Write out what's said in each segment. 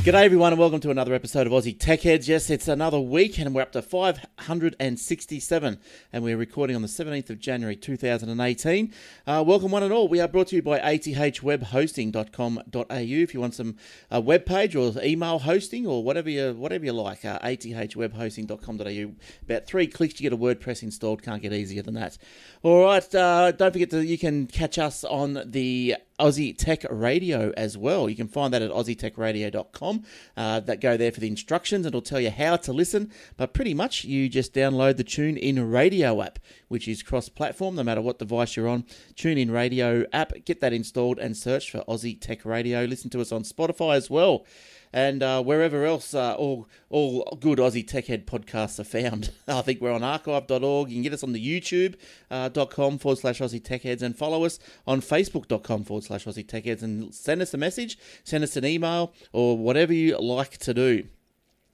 G'day everyone and welcome to another episode of Aussie Tech Heads. Yes, it's another week and we're up to 567 and we're recording on the 17th of January 2018. Welcome one and all. We are brought to you by athwebhosting.com.au. If you want some web page or email hosting or whatever you like, athwebhosting.com.au. About 3 clicks to get a WordPress installed. Can't get easier than that. All right, don't forget you can catch us on the Aussie Tech Radio as well. You can find that at aussietechradio.com. That go there for the instructions and it'll tell you how to listen. But pretty much you just download the TuneIn Radio app, which is cross-platform no matter what device you're on. TuneIn Radio app, get that installed and search for Aussie Tech Radio. Listen to us on Spotify as well. And wherever else all good Aussie Tech Head podcasts are found. I think we're on archive.org. You can get us on the youtube.com/Aussie Tech Heads and follow us on facebook.com/Aussie Tech Heads and send us a message, send us an email or whatever you like to do.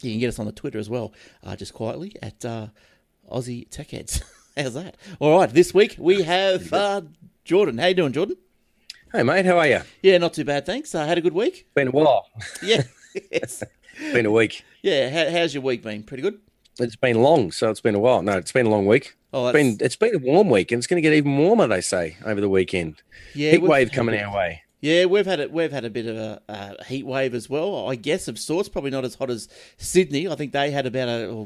You can get us on the Twitter as well, just quietly at Aussie Tech Heads. How's that? All right, this week we have Jordan. How you doing, Jordan? Hey, mate, how are you? Yeah, not too bad, thanks. Had a good week? Been a while. Yeah. Yes. Been a week. Yeah, how's your week been? Pretty good? It's been long, so it's been a while. No, it's been a long week. Oh, it's been a warm week, and it's going to get even warmer, they say, over the weekend. Yeah, heat wave coming our way. Yeah, we've had a bit of a heat wave as well, I guess, of sorts. Probably not as hot as Sydney. I think they had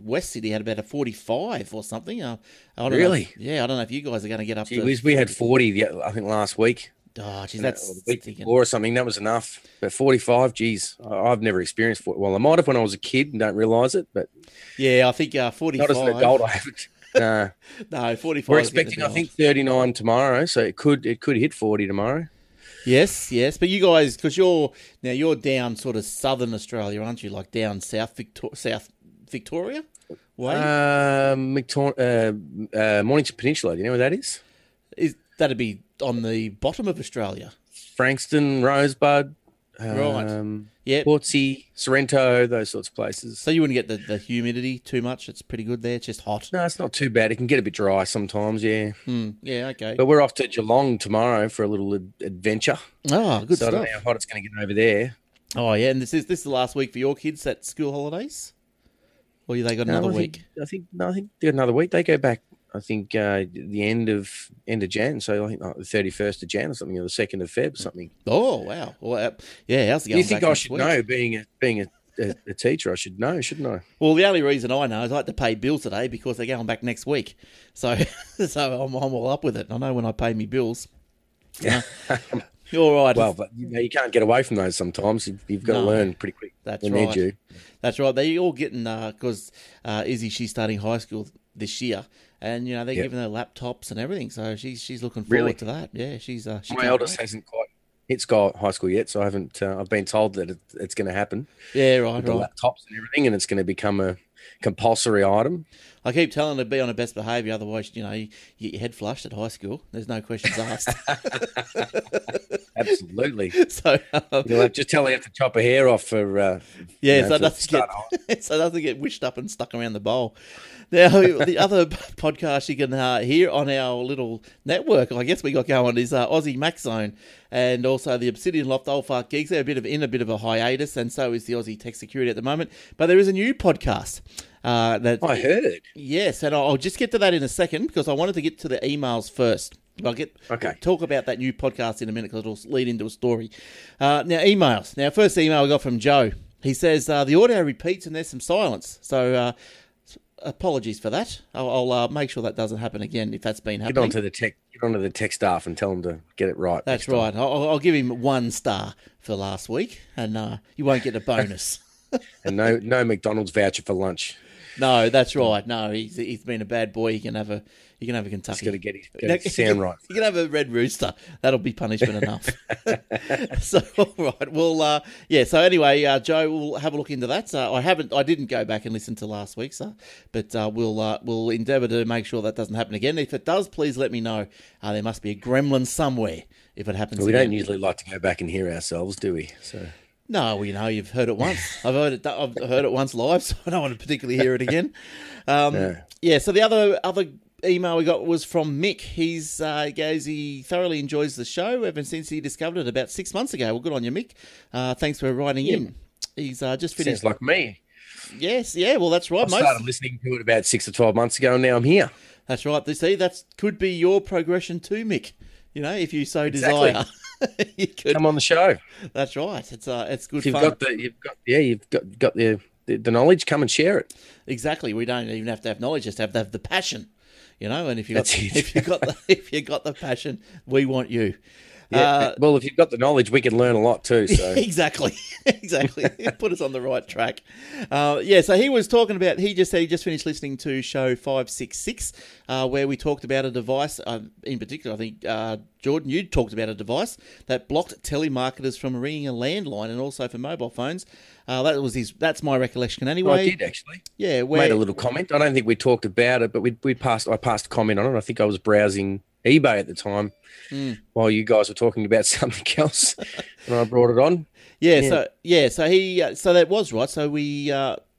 West Sydney had about a 45 or something. I don't really? Know. Yeah, I don't know if you guys are going to get up to... We had 40, I think, last week. Oh, geez, that's a week before or something. That was enough. But 45, geez, I've never experienced 40. Well, I might have when I was a kid and don't realise it, but yeah, I think 45. Not as an adult, I haven't. No, no, 45. We're expecting, I think, 39 tomorrow, so it could hit 40 tomorrow. Yes, but you guys, because you're down sort of southern Australia, aren't you? Like down South Victoria. Mornington Peninsula. Do you know where that is? That'd be on the bottom of Australia. Frankston, Rosebud, right? Yeah, Portsea, Sorrento, those sorts of places. So you wouldn't get the humidity too much. It's pretty good there. It's just hot. No, it's not too bad. It can get a bit dry sometimes. Yeah. Yeah. Okay. But we're off to Geelong tomorrow for a little adventure. Oh, good stuff. I don't know how hot it's going to get over there. Oh yeah, and this is the last week for your kids at school holidays, or they got another week? I think they got another week. They go back. I think the end of Jan, so I think like the 31st of Jan or something, or the 2nd of Feb or something. Oh wow! Well, yeah, how's it going? You think I should know, being a teacher? I should know, shouldn't I? Well, the only reason I know is I had to pay bills today because they're going back next week, so I'm all up with it. I know when I pay me bills. Yeah. You're all right. Well, but you can't get away from those sometimes. You've got to learn pretty quick. That's right. Need you. That's right. They're all getting because Izzy, she's starting high school this year. And they're giving her laptops and everything, so she's looking forward to that. Yeah, she's. My eldest hasn't quite hit high school yet, so I haven't. I've been told that it's going to happen. Yeah, right. The laptops and everything, and it's going to become a compulsory item. I keep telling her to be on her best behaviour, otherwise, you get your head flushed at high school. There's no questions asked. Absolutely. So just tell her you have to chop her hair off for. So it doesn't get wished up and stuck around the bowl. Now, the other podcast you can hear on our little network, I guess we got going, is Aussie Mac Zone and also the Obsidian Loft Old Fart Geeks. They're in a bit of a hiatus, and so is the Aussie Tech Security at the moment. But there is a new podcast. That I heard. Yes, and I'll just get to that in a second because I wanted to get to the emails first. I'll talk about that new podcast in a minute because it'll lead into a story. Now, emails. Now, first email we got from Joe. He says, the audio repeats and there's some silence. So, apologies for that. I'll make sure that doesn't happen again if that's been happening. Get onto the tech staff and tell them to get it right. That's right. I'll give him 1 star for last week, and you won't get a bonus. And no McDonald's voucher for lunch. No, that's right. No, he's been a bad boy. He can have a Kentucky. He's got to get his sound right. You can have a Red Rooster. That'll be punishment enough. So, all right. Well, so anyway, Joe, we'll have a look into that. I didn't go back and listen to last week's, but we'll endeavour to make sure that doesn't happen again. If it does, please let me know. There must be a gremlin somewhere if it happens. We don't usually like to go back and hear ourselves, do we? So. No, you've heard it once. I've heard it once live, so I don't want to particularly hear it again. So the other email we got was from Mick. He goes, he thoroughly enjoys the show ever since he discovered it about 6 months ago. Well, good on you, Mick. Thanks for writing in. He's just finished. Sounds like me. Yes, yeah. Well, that's right. I started listening to it about 6 or 12 months ago, and now I'm here. That's right. You see, that could be your progression too, Mick. You know, if you so Exactly. desire, you could Come on the show. That's right. It's good If you've fun. you've got the knowledge. Come and share it. Exactly. We don't even have to have knowledge; just have to have the passion. You know, and if you got That's it. if you got the passion, we want you. Yeah. Well, if you've got the knowledge, we can learn a lot too. So Exactly. Put us on the right track. So he was talking about, he just said he just finished listening to show 566, where we talked about a device, in particular, I think, Jordan, you talked about a device that blocked telemarketers from ringing a landline and also for mobile phones. That's my recollection anyway. I did actually. Yeah. Made a little comment. I don't think we talked about it, but I passed a comment on it. I think I was browsing eBay at the time while you guys were talking about something else, and I brought it on. So that was right. So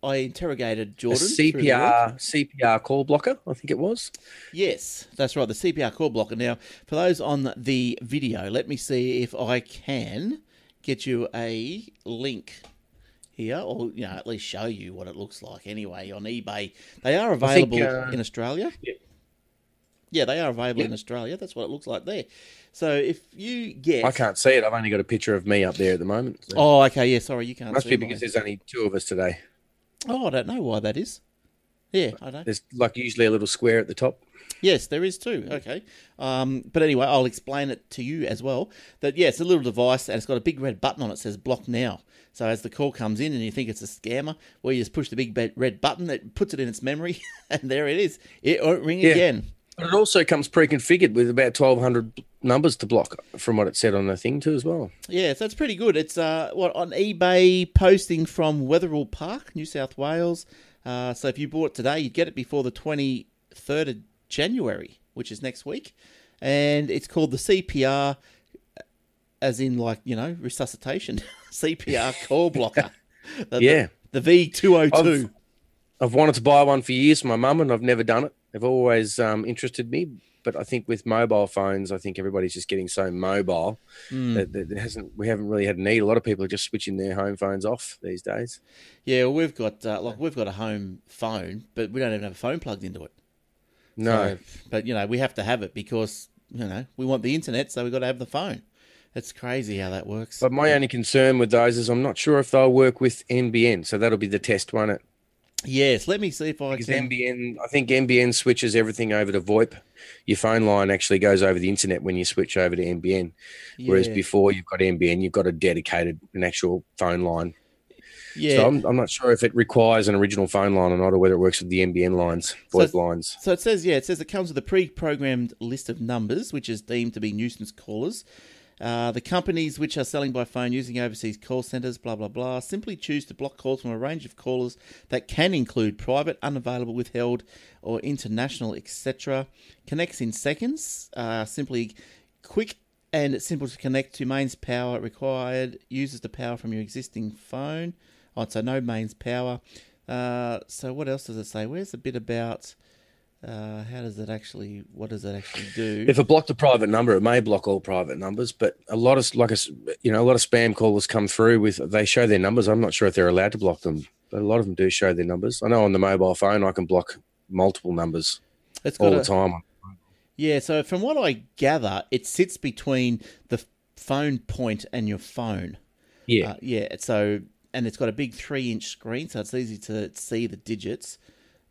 I interrogated Jordan. CPR call blocker, I think it was. Yes, that's right. The CPR call blocker. Now, for those on the video, let me see if I can get you a link here, or at least show you what it looks like. Anyway, on eBay, they are available in Australia. Yeah. Yeah, they are available in Australia. That's what it looks like there. So if you get... I can't see it. I've only got a picture of me up there at the moment. So. Oh, okay. Yeah, sorry, you can't see. Must be because there's only 2 of us today. Oh, I don't know why that is. Yeah, I don't. There's usually a little square at the top. Yes, there is too. Okay. But anyway, I'll explain it to you as well. That, it's a little device and it's got a big red button on it that says block now. So as the call comes in and you think it's a scammer, well, you just push the big red button, it puts it in its memory, and there it is. It won't ring again. But it also comes pre-configured with about 1,200 numbers to block, from what it said on the thing too as well. Yeah, so it's pretty good. It's on eBay, posting from Wetherill Park, New South Wales. So if you bought it today, you'd get it before the 23rd of January, which is next week. And it's called the CPR, as in resuscitation, CPR call blocker. The V202. I've wanted to buy one for years for my mum, and I've never done it. They've always interested me, but I think with mobile phones, I think everybody's just getting so mobile that we haven't really had a need. A lot of people are just switching their home phones off these days. Yeah, well, we've got a home phone, but we don't even have a phone plugged into it. No, but we have to have it because we want the internet, so we've got to have the phone. It's crazy how that works. But my only concern with those is I'm not sure if they'll work with NBN, so that'll be the test, won't it? Yes, let me see if I can. I think NBN switches everything over to VoIP. Your phone line actually goes over the internet when you switch over to NBN, whereas before you've got NBN, you've got an actual phone line. Yeah, so I'm not sure if it requires an original phone line or not, or whether it works with the NBN lines, VoIP lines. So it says it comes with a pre-programmed list of numbers, which is deemed to be nuisance callers. The companies which are selling by phone using overseas call centres, blah, blah, blah, simply choose to block calls from a range of callers that can include private, unavailable, withheld, or international, etc. Connects in seconds. Simply quick and simple to connect to. Mains power required. Uses the power from your existing phone. Oh, so no mains power. So what else does it say? Where's the bit about... what does it actually do? If it blocked a private number, it may block all private numbers, but a lot of spam callers come through they show their numbers. I'm not sure if they're allowed to block them, but a lot of them do show their numbers. I know on the mobile phone, I can block multiple numbers all the time. Yeah. So from what I gather, it sits between the phone point and your phone. Yeah. And it's got a big 3-inch screen, so it's easy to see the digits.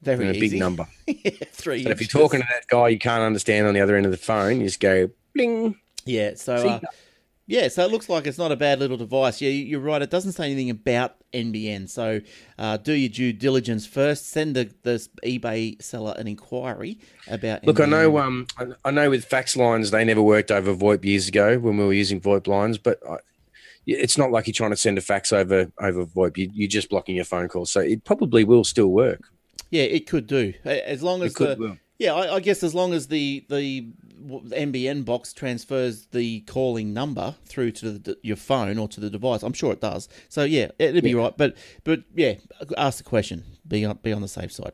Very easy. Big number. 3 So if you're talking to that guy you can't understand on the other end of the phone, you just go bling. Yeah. So so it looks like it's not a bad little device. Yeah, you're right. It doesn't say anything about NBN. So do your due diligence first. Send the eBay seller an inquiry about. Look, NBN. I know with fax lines they never worked over VoIP years ago when we were using VoIP lines, but it's not like you're trying to send a fax over VoIP. You're just blocking your phone calls, so it probably will still work. Yeah, it could do, as long as I guess as long as the NBN box transfers the calling number through to your phone or to the device. I'm sure it does. So yeah, it'd be right. But yeah, ask the question. Be on the safe side.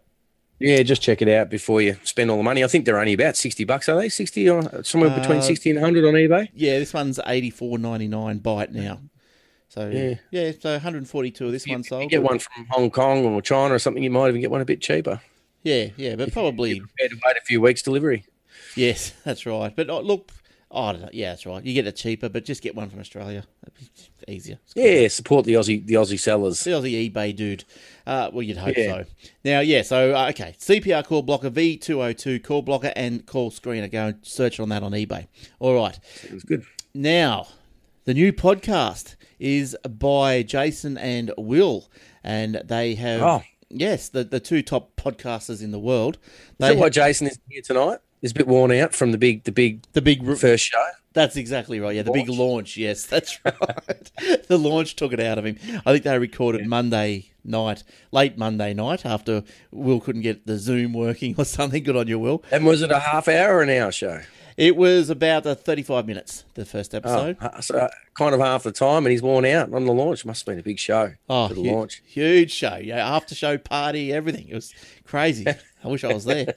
Yeah, just check it out before you spend all the money. I think they're only about $60, are they? 60 or somewhere between 60 and 100 on eBay. Yeah, this one's $84.99 by it now. So so 142 of this one sold. You get one from Hong Kong or China or something, you might even get one a bit cheaper. Yeah, but probably you're prepared to wait a few weeks delivery. Yes, that's right. But look, I don't know. Yeah, that's right. You get it cheaper, but just get one from Australia. That'd be easier. Yeah, support the Aussie sellers. The Aussie eBay dude. Well, you'd hope so. Now, okay. CPR call blocker, V202 call blocker, and call screener. Go and search on that on eBay. All right. Sounds good. Now, the new podcast is by Jason and Will, and they have... Oh. Yes, the two top podcasters in the world. Is that why Jason is here tonight? He's a bit worn out from the big first show. That's exactly right. Yeah, the big launch. Yes, that's right. The launch took it out of him. I think they recorded Monday night, late Monday night, after Will couldn't get the Zoom working or something. Good on you, Will. And was it a half hour or an hour show? It was about 35 minutes, the first episode. So kind of half the time, and he's worn out on the launch. Must have been a big show for the launch. Huge show. Yeah, after show party, everything. It was crazy. I wish I was there.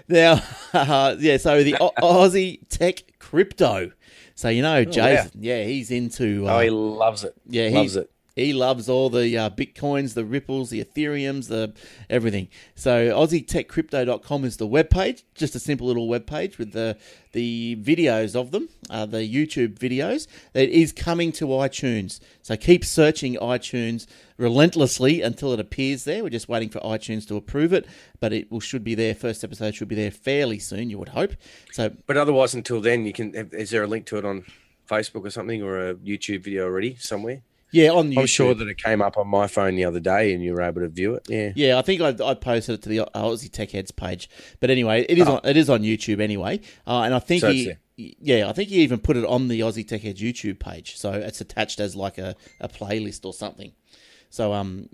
Now, so the Aussie Tech Crypto. So, Jason, he's into... he loves it. Yeah, loves it. He loves all the Bitcoins, the Ripples, the Ethereums, the everything. So AussieTechCrypto.com is the webpage, just a simple little webpage with the videos of them, the YouTube videos. It is coming to iTunes. So keep searching iTunes relentlessly until it appears there. We're just waiting for iTunes to approve it, but should be there. First episode should be there fairly soon, you would hope. But otherwise, until then, is there a link to it on Facebook or something, or a YouTube video already somewhere? Yeah, on YouTube. I'm sure that it came up on my phone the other day and you were able to view it. Yeah, I think I posted it to the Aussie Tech Heads page. But anyway, it is on YouTube anyway. And I think I think he even put it on the Aussie Tech Heads YouTube page. So it's attached as like a playlist or something. So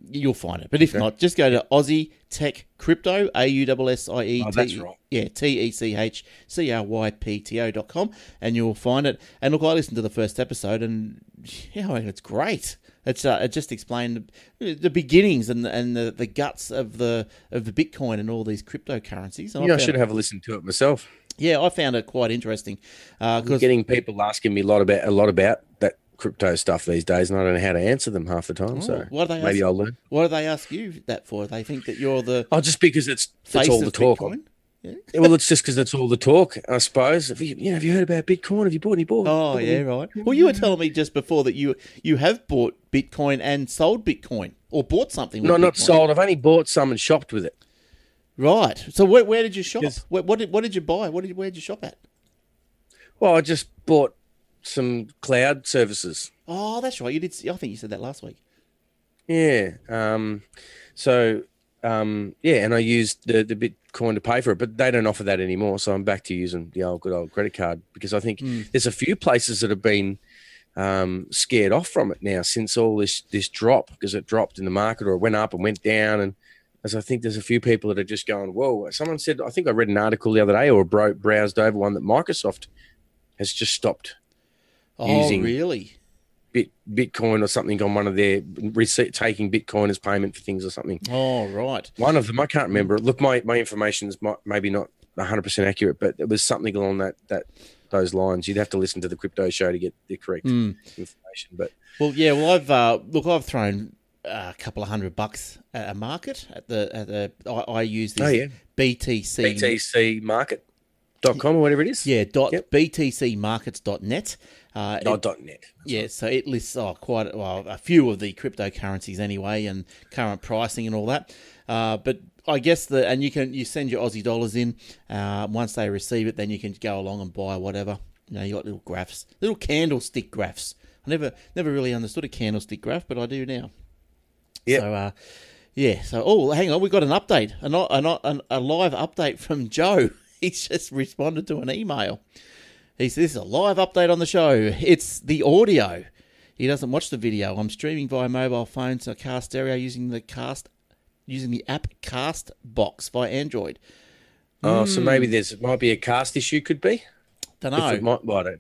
you'll find it. But if not, just go to Aussie Tech Crypto, AUSSIE. Oh, that's right. Yeah, TECHCRYPTO.com, and you'll find it. And look, I listened to the first episode, and it's great. It just explained the beginnings and the guts of the Bitcoin and all these cryptocurrencies. And I should have listened to it myself. Yeah, I found it quite interesting. I'm getting people asking me a lot about that crypto stuff these days, and I don't know how to answer them half the time. So maybe I'll learn. What do they ask you that for? They think that you're the just because it's all the talk. Yeah, well, it's just because it's all the talk, I suppose. Have you heard about Bitcoin? Have you bought any? Oh, yeah, right. Well, you were telling me just before that you have bought Bitcoin and sold Bitcoin, or bought something with Bitcoin. Not sold. I've only bought some and shopped with it. Right. So where did you shop? What did you buy? Where did you shop at? Well, I just bought some cloud services. Oh, that's right. You did. I think you said that last week. Yeah. And I used the Bitcoin to pay for it, but they don't offer that anymore. So I'm back to using the good old credit card, because I think there's a few places that have been scared off from it now since all this drop, because it dropped in the market, or it went up and went down. And as I think there's a few people that are just going, whoa. Someone said, I think I read an article the other day, or browsed over one, that Microsoft has just stopped using really? Bitcoin or something on one of their taking Bitcoin as payment for things or something. Oh, right. One of them, I can't remember. Look, my information is maybe not 100% accurate, but it was something along those lines. You'd have to listen to the crypto show to get the correct information. But I've thrown a couple of $100 at a market I use this BTC market.com or whatever it is. Yeah, btcmarkets.net. .net. Yeah, so it lists a few of the cryptocurrencies anyway, and current pricing and all that. But I guess you send your Aussie dollars in. Once they receive it, then you can go along and buy whatever. You got little graphs, little candlestick graphs. I never really understood a candlestick graph, but I do now. Yeah. So hang on, we got an update, a live update from Joe. He's just responded to an email. He says, this is a live update on the show. It's the audio. He doesn't watch the video. I'm streaming via mobile phone to Cast Stereo using the app Castbox via Android. Oh, so maybe might be a cast issue, could be? Don't know. I don't know.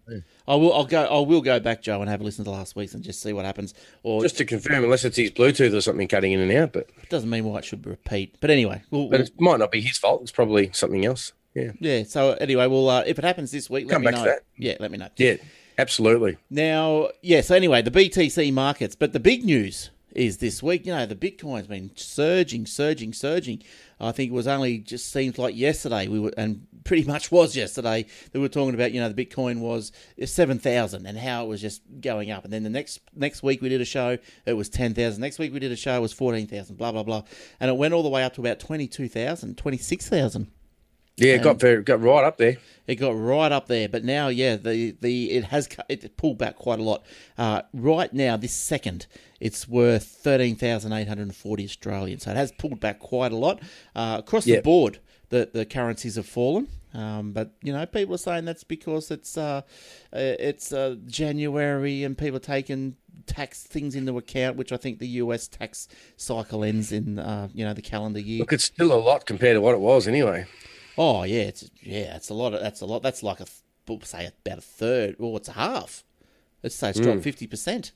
I will go back, Joe, and have a listen to last week's and just see what happens. Or just to confirm, unless it's his Bluetooth or something cutting in and out, but it doesn't mean why it should repeat. But anyway, it might not be his fault. It's probably something else. Yeah. Yeah. So anyway, if it happens this week, let me know. Come back to that. Yeah, let me know. Yeah. Absolutely. Now, so anyway, the BTC markets, but the big news is this week, the Bitcoin's been surging. I think it was only just seems like yesterday and pretty much was yesterday that we were talking about, the Bitcoin was 7,000 and how it was just going up. And then the next week we did a show, it was 10,000. Next week we did a show, it was 14,000, blah, blah, blah. And it went all the way up to about 22,000, 26,000. Yeah, it got right up there. It got right up there, but now, it pulled back quite a lot. Right now, this second, it's worth 13,840 Australian. So it has pulled back quite a lot across the board. The currencies have fallen, but people are saying that's because it's January and people are taking tax things into account, which I think the US tax cycle ends in the calendar year. Look, it's still a lot compared to what it was anyway. Oh yeah, it's a lot. That's like say about a third, or it's a half. Let's say it's dropped 50%.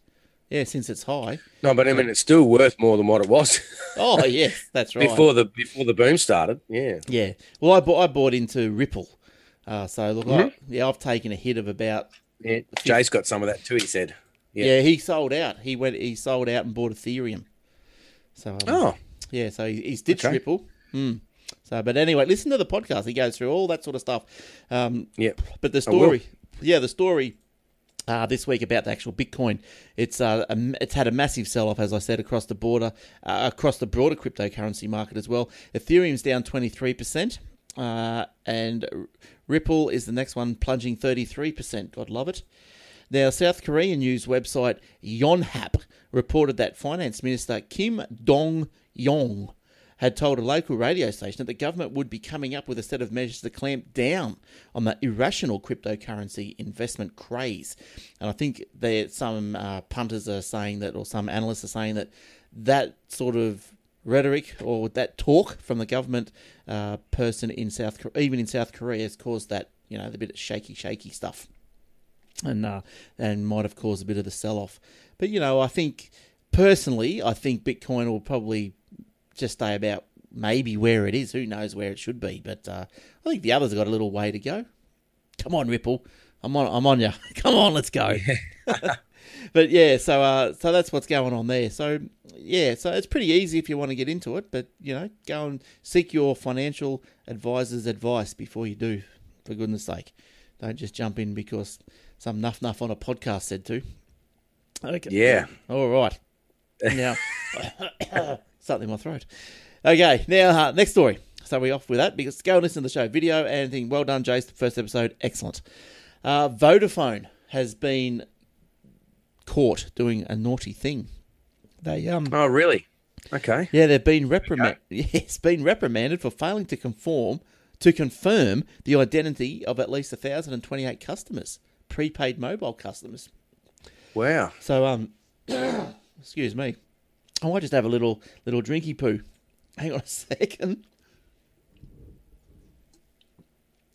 Yeah, since it's high. No, but I mean it's still worth more than what it was. Oh yes, that's right. before the boom started. Yeah. Yeah. Well, I bought into Ripple. So look, I've taken a hit of about. Yeah, Jay's got some of that too. He said. Yeah, he sold out. He sold out and bought Ethereum. So. Yeah, so he's ditched Ripple. So, but anyway, listen to the podcast. He goes through all that sort of stuff. But the story, this week about the actual Bitcoin, it's had a massive sell-off, as I said, across the broader cryptocurrency market as well. Ethereum's down 23%, and Ripple is the next one, plunging 33%. God love it. Now, South Korean news website Yonhap reported that Finance Minister Kim Dong-yong had told a local radio station that the government would be coming up with a set of measures to clamp down on the irrational cryptocurrency investment craze. And I think some punters are saying that, or some analysts are saying that sort of rhetoric or that talk from the government person in South Korea has caused that, the bit of shaky stuff, and might have caused a bit of the sell-off. But I think Bitcoin will probably just stay about maybe where it is. Who knows where it should be? But I think the others have got a little way to go. Come on, Ripple. I'm on you. Come on, let's go. But yeah, so that's what's going on there. So yeah, so it's pretty easy if you want to get into it. But go and seek your financial advisor's advice before you do. For goodness sake, don't just jump in because some nuff on a podcast said to. Okay. Yeah. All right. Now. Something in my throat. Okay, now next story. So we're off with that because go and listen to the show. Video and thing. Well done, Jace. The first episode, excellent. Vodafone has been caught doing a naughty thing. They Oh really? Okay. Yeah, they've been reprimanded. Okay. It's been reprimanded for failing to confirm the identity of at least 1,028 customers, prepaid mobile customers. Wow. So excuse me. I might just have a little drinky poo. Hang on a second.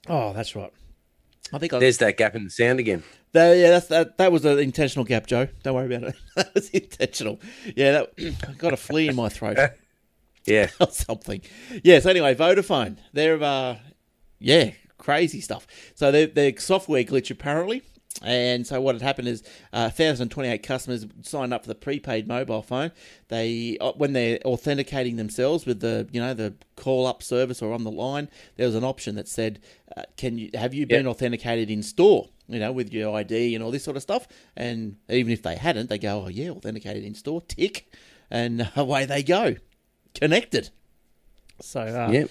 Oh, that's right. There's that gap in the sound again. That was an intentional gap, Joe. Don't worry about it. That was intentional. Yeah, I got a flea in my throat. Yeah. Or something. Yeah, so anyway, Vodafone. They're, crazy stuff. So they're software glitch, apparently. And so what had happened is 1,028 customers signed up for the prepaid mobile phone. They, when they're authenticating themselves with the call-up service or on the line, there was an option that said, have you been authenticated in store, with your ID and all this sort of stuff? And even if they hadn't, they go, oh yeah, authenticated in store, tick, and away they go, connected. So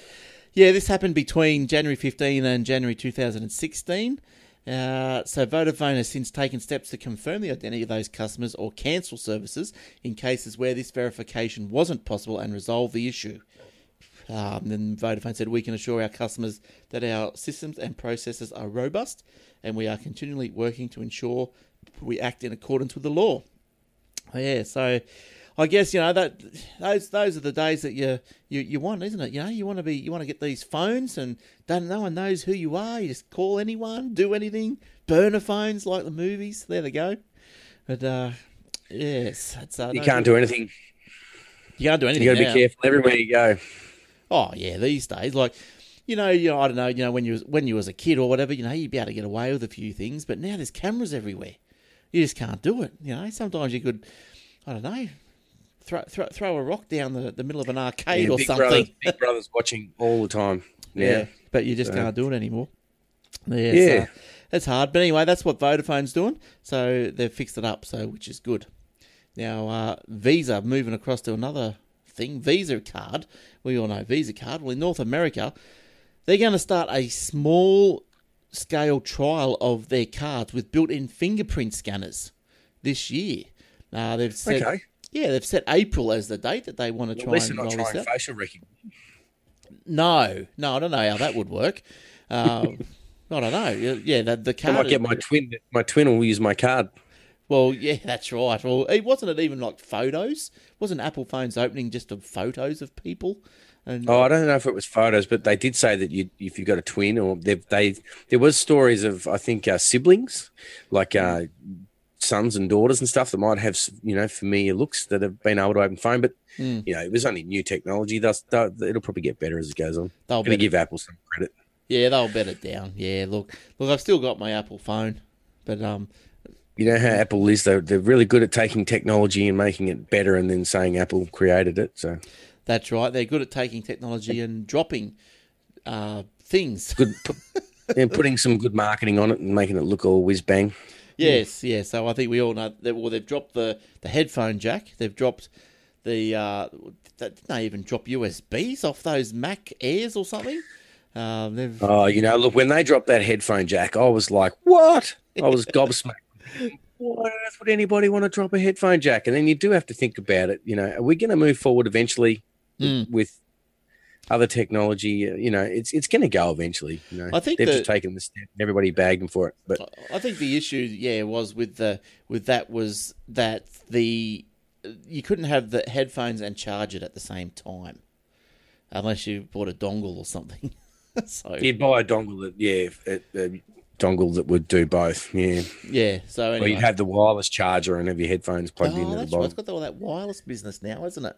this happened between January 15 and January 2016. So Vodafone has since taken steps to confirm the identity of those customers or cancel services in cases where this verification wasn't possible and resolve the issue. Then Vodafone said, we can assure our customers that our systems and processes are robust and we are continually working to ensure we act in accordance with the law. Yeah, so I guess that those are the days that you want, isn't it? You want to get these phones and no one knows who you are. You just call anyone, do anything, burner phones like the movies. There they go. But yes, it's you can't do anything. You can't do anything. You got to be careful everywhere you go. Oh yeah, these days, like I don't know, when you was a kid or whatever, you'd be able to get away with a few things, but now there's cameras everywhere. You just can't do it. Sometimes you could, I don't know, throw a rock down the middle of an arcade or something. Big Brother's watching all the time. Yeah, but you just can't do it anymore. Yeah. So that's hard. But anyway, that's what Vodafone's doing. So they've fixed it up, which is good. Now, Visa, moving across to another thing, Visa card. We all know Visa card. Well, in North America, they're going to start a small-scale trial of their cards with built-in fingerprint scanners this year. They've said, okay. Yeah, they've set April as the date that they want to try and roll this out. At least they're not trying facial recognition. No, I don't know how that would work. I don't know. Yeah, the card. I might get my twin. My twin will use my card. Well, yeah, that's right. Well, wasn't it even like photos? Wasn't Apple phones opening just of photos of people? And, I don't know if it was photos, but they did say that if you've got a twin, or there was stories of, I think, siblings, like sons and daughters and stuff that might have, familiar looks that have been able to open phone. But, it was only new technology. It'll probably get better as it goes on. I'm going to give Apple some credit. Yeah, they'll bet it down. Yeah, look, I've still got my Apple phone, but you know how Apple is, though. They're really good at taking technology and making it better and then saying Apple created it. So that's right. They're good at taking technology and dropping things. Good, and putting some good marketing on it and making it look all whiz bang. Yes, yeah. So I think we all know that. Well, they've dropped the headphone jack. They've dropped didn't they even drop USBs off those Mac Airs or something? Look, when they dropped that headphone jack, I was like, what? I was gobsmacked. Why on earth would anybody want to drop a headphone jack? And then you do have to think about it. Are we going to move forward eventually with other technology? It's going to go eventually. I think they've just taken the step. And everybody bagged them for it. But I think the issue, was with that was that you couldn't have the headphones and charge it at the same time, unless you bought a dongle or something. So you'd buy a dongle dongle that would do both. Yeah. So anyway, or you'd have the wireless charger and have your headphones plugged in at the bottom. Right. It's got all that wireless business now, isn't it?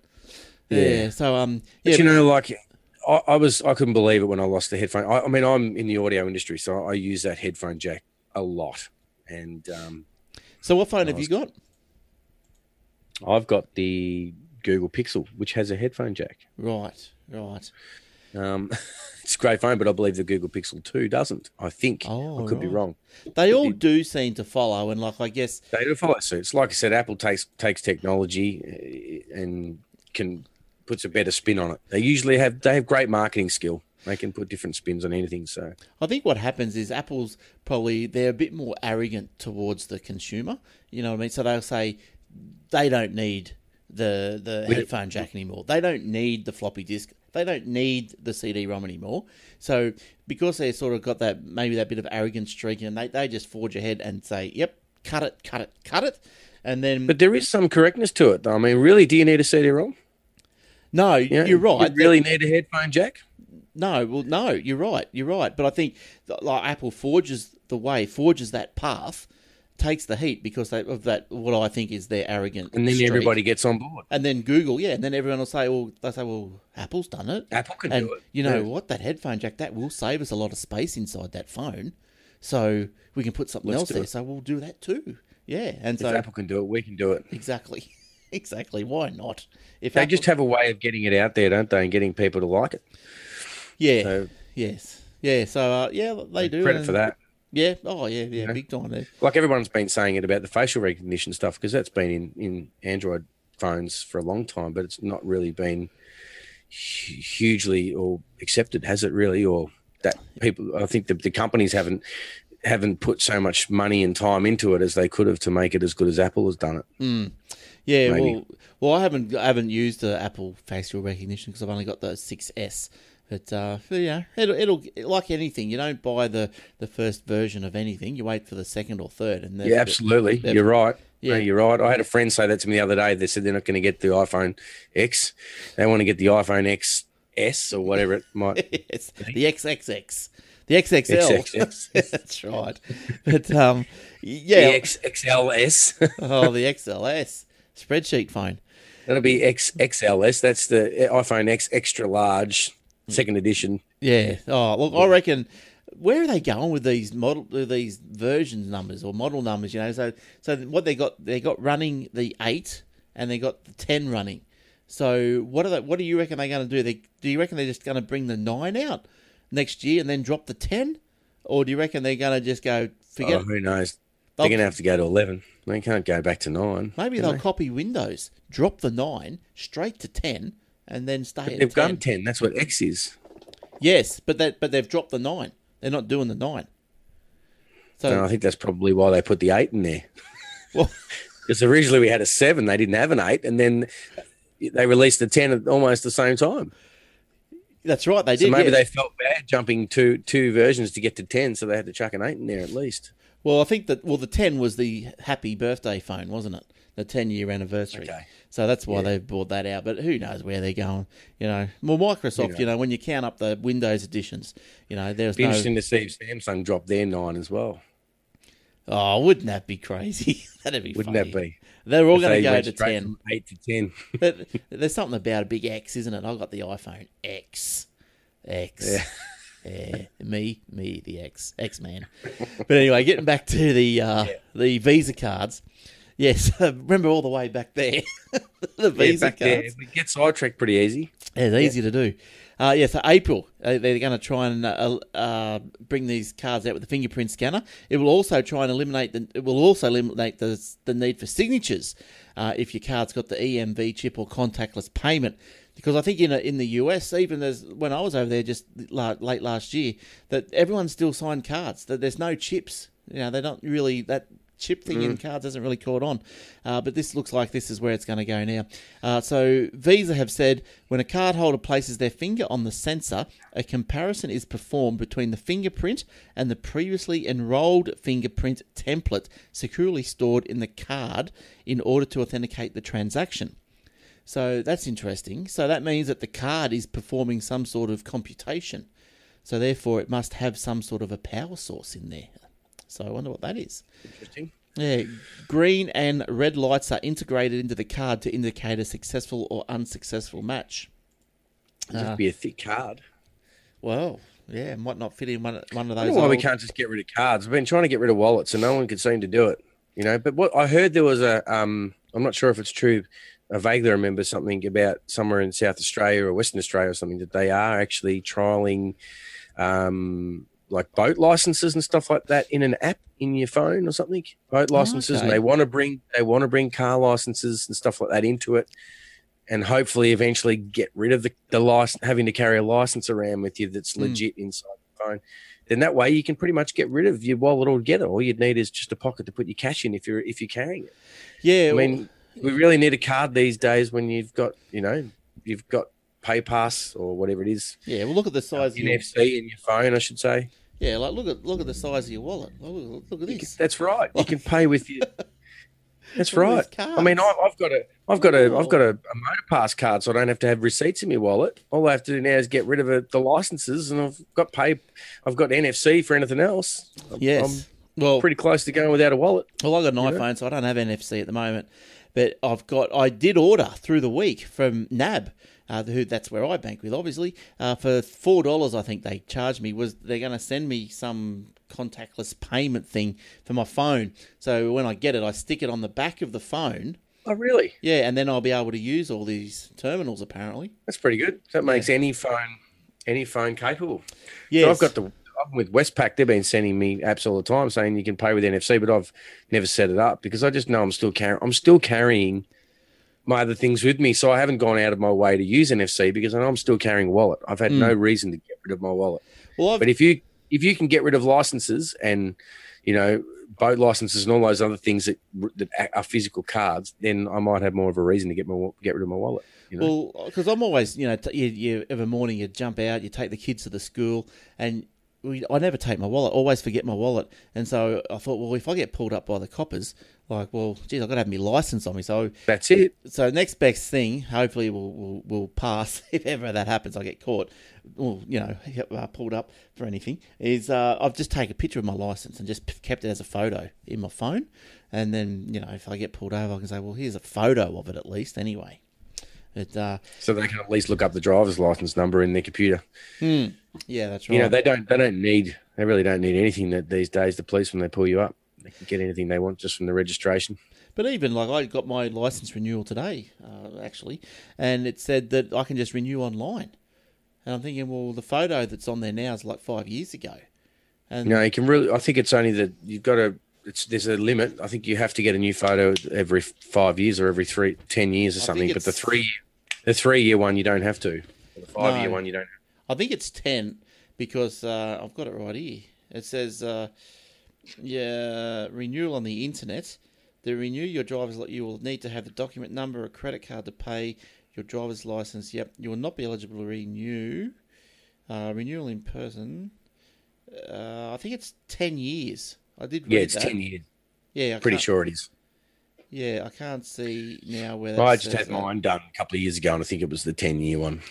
Yeah. So But I couldn't believe it when I lost the headphone. I mean, I'm in the audio industry, so I use that headphone jack a lot. And so what phone have you got? I've got the Google Pixel, which has a headphone jack. Right. It's a great phone, but I believe the Google Pixel 2 doesn't. I think. I could be wrong. They all do seem to follow, and I guess they do follow suits. Like I said, Apple takes technology and puts a better spin on it. They have great marketing skill. They can put different spins on anything. So I think what happens is Apple's they're a bit more arrogant towards the consumer. You know what I mean? So they'll say they don't need the headphone jack anymore. They don't need the floppy disk. They don't need the CD-ROM anymore. So because they sort of got that bit of arrogant streak, and they just forge ahead and say, "Yep, cut it," and then. But there is some correctness to it, though. I mean, really, do you need a CD-ROM? No, you're right. You really need a headphone jack? No, you're right. But I think Apple forges that path, takes the heat because of that. What I think is their arrogant, and then streak. Everybody gets on board. And then Google, and then everyone will say, well, Apple's done it. Apple can do it. You know what? That headphone jack, that will save us a lot of space inside that phone, so we can put something else there. So we'll do that too. Yeah, and if Apple can do it, we can do it. Exactly. Why not? If they just have a way of getting it out there, don't they, and getting people to like it. Yeah. So, yes. Yeah. So they do. Credit for that. Yeah. Oh, yeah. Big time there. Like everyone's been saying it about the facial recognition stuff, because that's been in Android phones for a long time, but it's not really been hugely or accepted, has it really? Or that people, I think the companies haven't put so much money and time into it as they could have to make it as good as Apple has done it. Mm. Yeah. Maybe. Well, I haven't used the Apple facial recognition because I've only got the 6S. But it'll like anything. You don't buy the first version of anything. You wait for the second or third. And absolutely, you're right. Yeah, no, you're right. I had a friend say that to me the other day. They said they're not going to get the iPhone X. They want to get the iPhone XS or whatever it might. Yes, the XXX, the XXL. XXX. That's right. But the XXLS. Oh, the XLS spreadsheet phone. That'll be XLS. That's the iPhone X extra large. second edition. Yeah. Oh, look, I reckon. Where are they going with these version numbers or model numbers? So what they got running the 8 and they got the 10 running. So what do you reckon they're going to do? Do you reckon they're just going to bring the 9 out next year and then drop the 10, or do you reckon they're going to just go forget? Oh, who knows? They're going to have to go to 11. They can't go back to 9. Maybe they'll copy Windows, drop the 9 straight to 10, and then stay at 10. They've done 10. That's what X is. Yes, but they've dropped the 9. They're not doing the 9. So no, I think that's probably why they put the 8 in there. Well, because originally we had a 7, they didn't have an 8, and then they released the 10 at almost the same time. That's right, they did. So maybe they felt bad jumping two versions to get to 10, so they had to chuck an 8 in there at least. Well, I think the 10 was the happy birthday phone, wasn't it? The 10-year anniversary. Okay. So that's why they brought that out. But who knows where they're going? Well, Microsoft, when you count up the Windows editions, there's be interesting to see if Samsung drop their 9 as well. Oh, wouldn't that be crazy? That'd be Wouldn't funny. That be? They're all going to go to 10. From 8 to 10. But there's something about a big X, isn't it? I've got the iPhone X. Yeah. Yeah, me, the X-Man. But anyway, getting back to the Visa cards. Yes, remember all the way back there, the Visa cards. There. We get sidetracked pretty easy. Yeah, it's easy to do. So April, they're going to try and bring these cards out with the fingerprint scanner. It will also try and eliminate the need for signatures if your card's got the EMV chip or contactless payment. Because I think in the US, even when I was over there just late last year, that everyone still signed cards. That there's no chips. They're not really that. Chip thing in cards hasn't really caught on, but this looks like this is where it's going to go now. So Visa have said when a cardholder places their finger on the sensor, a comparison is performed between the fingerprint and the previously enrolled fingerprint template securely stored in the card in order to authenticate the transaction. So that's interesting. So that means that the card is performing some sort of computation. So therefore it must have some sort of a power source in there. So I wonder what that is. Interesting. Yeah, green and red lights are integrated into the card to indicate a successful or unsuccessful match. It'd be a thick card. Well, yeah, it might not fit in one of those. I don't know why we can't just get rid of cards. I've been trying to get rid of wallets, and no one could seem to do it. But what I heard there was I'm not sure if it's true. I vaguely remember something about somewhere in South Australia or Western Australia or something that they are actually trialing. Like boat licenses and stuff like that in an app in your phone or something. Boat licenses, and they want to bring car licenses and stuff like that into it, and hopefully eventually get rid of the license, having to carry a license around with you that's legit inside the phone. Then that way you can pretty much get rid of your wallet altogether. All you'd need is just a pocket to put your cash in if you're carrying it. Yeah, I mean, we really need a card these days when you've got PayPass or whatever it is. Yeah, well, look at the size of NFC in your phone, I should say. Yeah, like look at the size of your wallet. Look at this. That's right. You can pay with your. That's right. I mean, I've got a motor pass card, so I don't have to have receipts in my wallet. All I have to do now is get rid of the licenses, and I've got NFC for anything else. Yes. I'm pretty close to going without a wallet. Well, I've got an iPhone, so I don't have NFC at the moment. But I did order through the week from NAB. That's where I bank with, obviously. For $4, I think they charged me. They're going to send me some contactless payment thing for my phone. So when I get it, I stick it on the back of the phone. Oh, really? Yeah, and then I'll be able to use all these terminals. Apparently, that's pretty good. That makes any phone capable. Yeah, so I'm with Westpac. They've been sending me apps all the time saying you can pay with NFC, but I've never set it up because I just know I'm still carrying my other things with me, so I haven't gone out of my way to use NFC because I know I'm still carrying a wallet. I've had no reason to get rid of my wallet. But if you can get rid of licenses and boat licenses and all those other things that are physical cards, then I might have more of a reason to get rid of my wallet. Well, because I'm always you every morning you jump out, you take the kids to the school, and I never take my wallet. Always forget my wallet, and so I thought, well, if I get pulled up by the coppers. Like, well, geez, I've got to have my license on me. So that's it. So next best thing, hopefully we'll pass. If ever that happens, I get caught, or pulled up for anything. Is I've just taken a picture of my license and just kept it as a photo in my phone, and then if I get pulled over, I can say, well, here's a photo of it at least. Anyway, So they can at least look up the driver's license number in their computer. Yeah, that's right. They really don't need anything that these days. The police, when they pull you up, they can get anything they want just from the registration. But even like I got my license renewal today, actually, and it said that I can just renew online. And I'm thinking, well, the photo that's on there now is like 5 years ago. And you can really. I think it's only that you've got to. There's a limit. I think you have to get a new photo every 5 years or every 10 years or something. But the 3 year one you don't have to. The 5 year one you don't. I think it's 10 because I've got it right here. It says, renewal on the internet. To renew your driver's license, you will need to have the document number, a credit card to pay your driver's license. Yep, you will not be eligible to renew. Renewal in person. I think it's 10 years. I did read that. Yeah, it's 10 years. Yeah, pretty sure it is. Yeah, I can't see now where that I just had mine done a couple of years ago, and I think it was the 10-year one.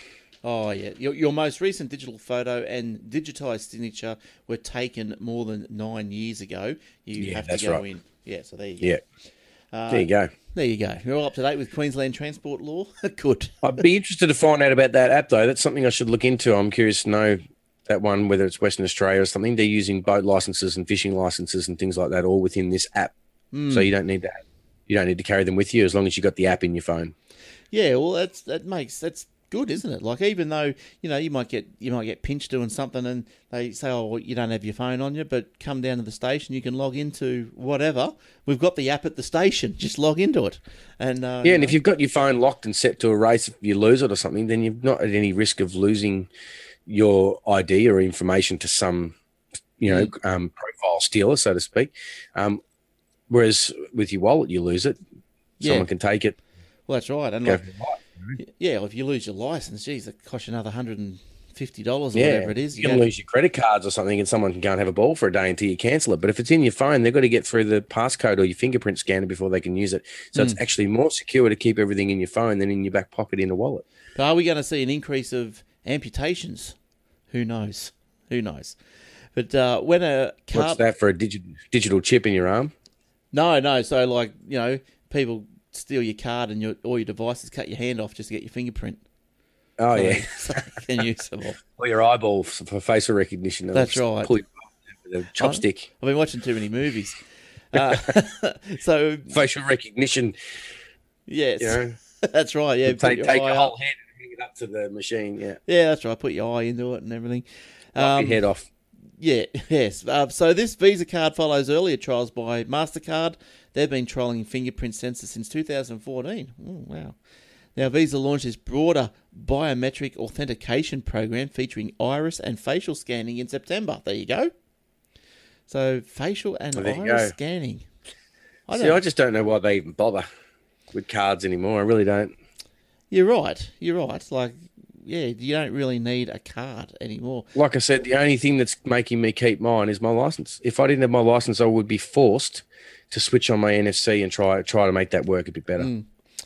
Oh, yeah. Your most recent digital photo and digitised signature were taken more than 9 years ago. You have to go in. Yeah, so there you go. Yeah. There you go. There you go. You're all up to date with Queensland transport law? Good. I'd be interested to find out about that app, though. That's something I should look into. I'm curious to know that one, whether it's Western Australia or something. They're using boat licenses and fishing licenses and things like that all within this app. So you don't need that. You don't need to carry them with you as long as you got the app in your phone. Yeah, well, that's good, isn't it? Like, even though you might get pinched doing something, and they say, "Oh, well, you don't have your phone on you," but come down to the station, you can log into whatever. We've got the app at the station. Just log into it, and and if you've got your phone locked and set to erase if you lose it or something, then you're not at any risk of losing your ID or information to some, profile stealer, so to speak. Whereas with your wallet, you lose it. Someone can take it. Well, that's right. And well, if you lose your license, geez, it costs you another $150 or whatever it is. You can lose your credit cards or something, and someone can go and have a ball for a day until you cancel it. But if it's in your phone, they've got to get through the passcode or your fingerprint scanner before they can use it. So it's actually more secure to keep everything in your phone than in your back pocket in a wallet. But are we going to see an increase of amputations? Who knows? But when a car... What's that, for a digital chip in your arm? No. So, people steal your card and all your devices, cut your hand off just to get your fingerprint. Oh, so, yeah. So you can use them all. Or your eyeball for facial recognition. That's right. Pull with a chopstick. I've been watching too many movies. So facial recognition. Yes. That's right, yeah. Take your whole head and hang it up to the machine, yeah. Yeah, that's right. Put your eye into it and everything. Knock your head off. Yeah, yes. So this Visa card follows earlier trials by MasterCard. They've been trialling fingerprint sensors since 2014. Oh, wow. Now, Visa launched this broader biometric authentication program featuring iris and facial scanning in September. There you go. So facial and iris scanning. I just don't know why they even bother with cards anymore. I really don't. You're right. Like, yeah, you don't really need a card anymore. Like I said, the only thing that's making me keep mine is my license. If I didn't have my license, I would be forced to switch on my NFC and try to make that work a bit better.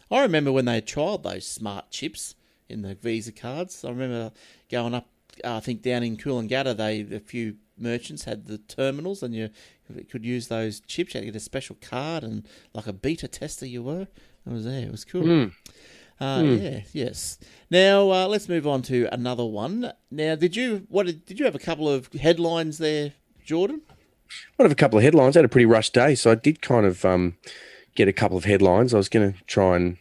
I remember when they trialled those smart chips in the Visa cards. I remember going up, I think down in Coolangatta, a few merchants had the terminals, and you could use those chips. You had to get a special card and like a beta tester you were. I was there. It was cool. Yeah, yes. Now let's move on to another one. Now, did you have a couple of headlines there, Jordan? I have a couple of headlines. I had a pretty rushed day, so I did kind of get a couple of headlines. I was going to try and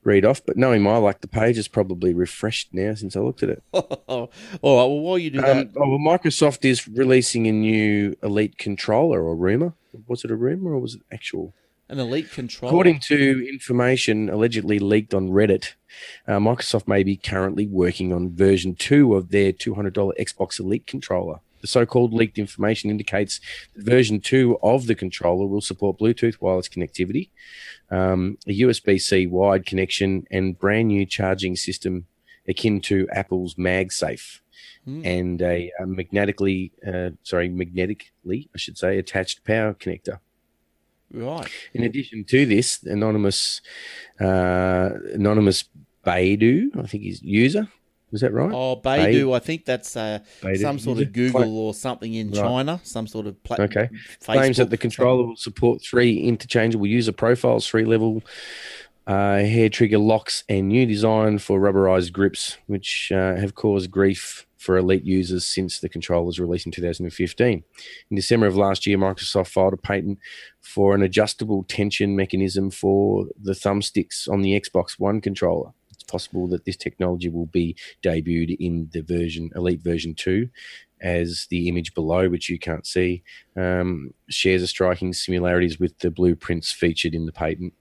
read off, but knowing my luck, the page is probably refreshed now since I looked at it. All right. Well, while you do that, Microsoft is releasing a new Elite controller, or rumor. Was it a rumor or was it actual? An Elite controller. According to information allegedly leaked on Reddit, Microsoft may be currently working on version 2 of their $200 Xbox Elite controller. The so-called leaked information indicates that version 2 of the controller will support Bluetooth wireless connectivity, a USB-C wide connection, and brand new charging system akin to Apple's MagSafe, and a magnetically, I should say, attached power connector. Right. In addition to this, anonymous Baidu, I think is user. Is that right? Oh, Baidu, I think that's some sort of Google or something in China, some sort of platform. Okay. Claims that the controller will support 3 interchangeable user profiles, 3 level hair trigger locks and new design for rubberized grips, which have caused grief for elite users since the controller was released in 2015. In December of last year, Microsoft filed a patent for an adjustable tension mechanism for the thumbsticks on the Xbox One controller. It's possible that this technology will be debuted in the Elite version 2, as the image below, which you can't see, shares a striking similarities with the blueprints featured in the patent.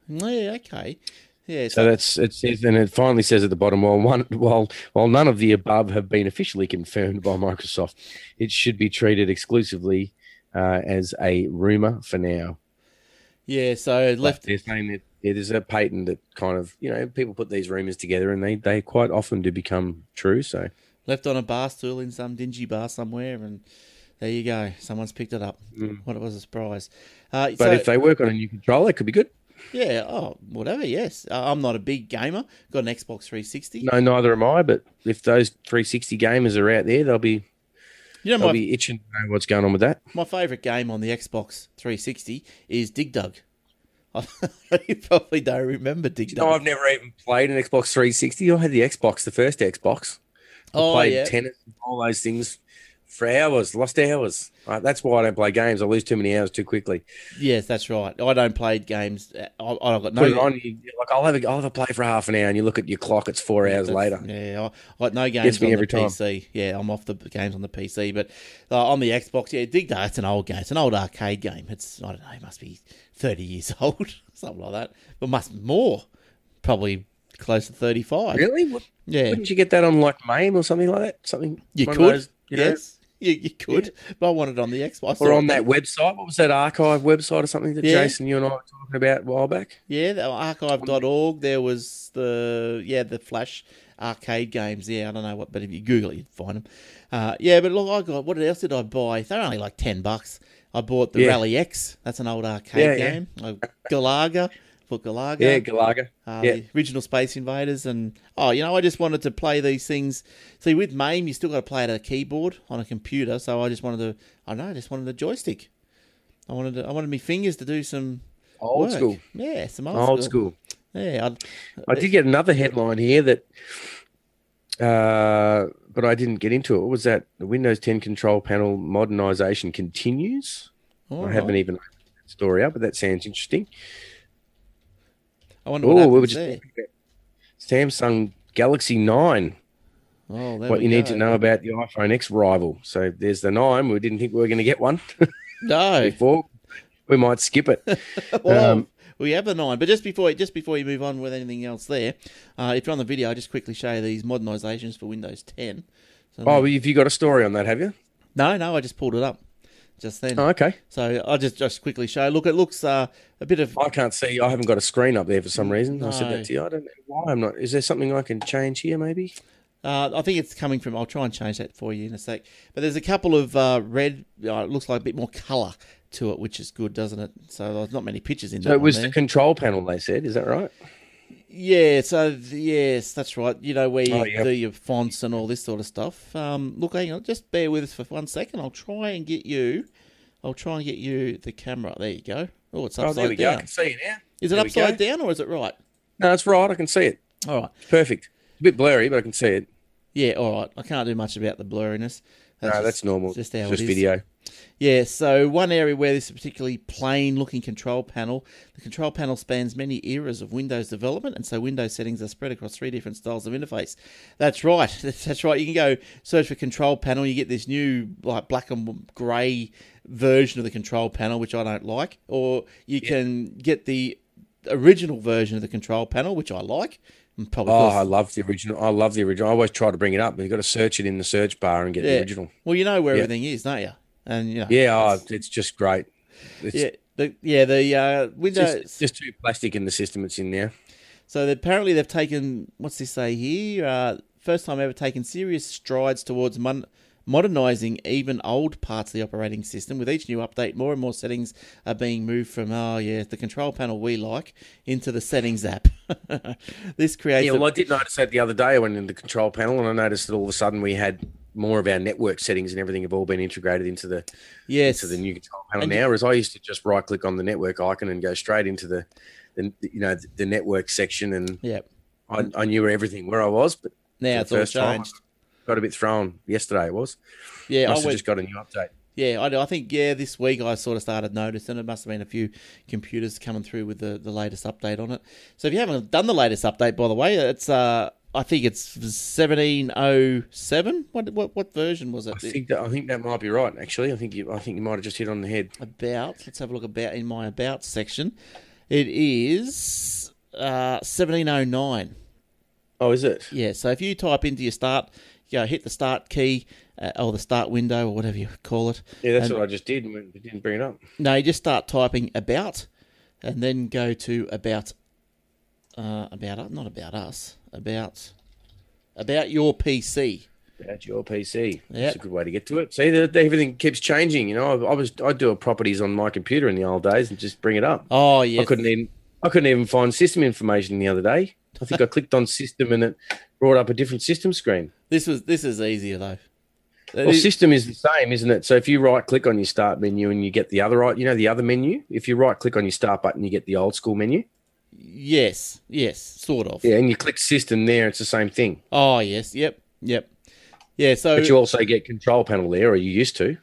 Yeah, okay. Yeah, so it says, and it finally says at the bottom, while none of the above have been officially confirmed by Microsoft, it should be treated exclusively as a rumor for now. Yeah, so they're saying that it is a patent that kind of, people put these rumors together and they quite often do become true. So left on a bar stool in some dingy bar somewhere, and there you go. Someone's picked it up. What it was a surprise. But if they work on a new controller, it could be good. Yeah, whatever, yes. I'm not a big gamer. Got an Xbox 360. No, neither am I, but if those 360 gamers are out there, they'll be itching to know what's going on with that. My favourite game on the Xbox 360 is Dig Dug. You probably don't remember Dig Dug. No, I've never even played an Xbox 360. I had the Xbox, the first Xbox. I played tennis and all those things for hours, lost hours. That's why I don't play games. I lose too many hours too quickly. Yes, that's right. I don't play games. I've got no. Put it on. I'll have a play for half an hour, and you look at your clock. It's 4 hours later. Yeah, I got no games on the PC. Yeah, I'm off the games on the PC, but on the Xbox, Dig Dug. It's an old game. It's an old arcade game. It's, I don't know, it must be 30 years old, something like that. But must be more, probably close to 35. Really? Yeah. Wouldn't you get that on like MAME or something like that? Something you could. Yes. You could, but I want it on the Xbox. Or on that website. What was that archive website or something that Jason, you and I were talking about a while back? Yeah, the archive.org. There was the Flash arcade games. Yeah, I don't know what, but if you Google it, you'd find them. But look, what else did I buy? They're only like $10. I bought the Rally X. That's an old arcade game. Galaga. For Galaga. Yeah, Galaga. The original Space Invaders. And, I just wanted to play these things. See, with MAME, you still got to play it at a keyboard on a computer. So I just wanted a joystick. I wanted my fingers to do some old work. School. Yeah, some old school. Yeah. I did get another headline here that, but I didn't get into it. What was that? The Windows 10 control panel modernization continues. I haven't even opened that story up, but that sounds interesting. I wonder what happens there. Samsung Galaxy 9. What you need to know about the iPhone X rival. So there's the 9. We didn't think we were going to get one. No. Before. We might skip it. We have the 9. But just before you move on with anything else there, if you're on the video, I'll just quickly show you these modernizations for Windows 10. So have you got a story on that, have you? No, I just pulled it up just then. Oh, okay. So I'll just quickly show. Look, it looks a bit of... I can't see. I haven't got a screen up there for some reason. No. I said that to you. I don't know why I'm not. Is there something I can change here, maybe? I think it's coming from... I'll try and change that for you in a sec. But there's a couple of red... it looks like a bit more colour to it, which is good, doesn't it? So there's not many pictures in there. So it was the control panel, they said. Is that right? Yeah, yes, that's right. Where you do your fonts and all this sort of stuff. Look, hang on, just bear with us for 1 second. I'll try and get you the camera. There you go. Oh, it's upside down. There we go. I can see it now. Is it upside down or is it right? No, it's right. I can see it. All right. It's perfect. It's a bit blurry, but I can see it. Yeah, all right. I can't do much about the blurriness. That's normal. Just how it is. Video. Yeah, so one area where this is a particularly plain-looking control panel, the control panel spans many eras of Windows development, and so Windows settings are spread across 3 different styles of interface. That's right. That's right. You can go search for control panel. You get this new black and grey version of the control panel, which I don't like, or you can get the original version of the control panel, which I like. I love the original. I always try to bring it up, but you've got to search it in the search bar and get the original. Well, you know where everything is, don't you? And it's just great. The Windows just too plastic in the system it's in now. So apparently they've taken, what's this say here? First time ever taken serious strides towards modernising even old parts of the operating system. With each new update, more and more settings are being moved from the control panel we like into the settings app. This creates. I did notice that the other day I went in the control panel and I noticed that all of a sudden we had more of our network settings and everything have all been integrated into the new control panel now. Whereas I used to just right click on the network icon and go straight into the the network section, and Yep. I knew where I was, but Now it's all changed. Got a bit thrown yesterday. It was. Yeah, Must have just got a new update. Yeah, I think this week I sort of started noticing it must have been a few computers coming through with the latest update on it. So if you haven't done the latest update, by the way, it's I think it's 1707. What version was it? I think that might be right. Actually, I think you might have just hit on the head. Let's have a look in my about section. It is 1709. Oh, is it? Yeah. So if you type into your start, hit the start key or the start window or whatever you call it. Yeah, that's what I just did. It didn't bring it up. No, you just start typing about, and then go to about not about us, about your PC. About your PC. Yep. That's a good way to get to it. See, everything keeps changing. I'd do properties on my computer in the old days and just bring it up. Oh yeah. I couldn't even find system information the other day. I think I clicked on system and it brought up a different system screen. This is easier though. Well, system is the same, isn't it? So if you right click on your start menu and you get the other the other menu, if you right click on your start button, you get the old school menu. Yes, sort of. Yeah, and you click system there, it's the same thing. Oh yes, yep. Yeah, so but you also get control panel there, or you used to.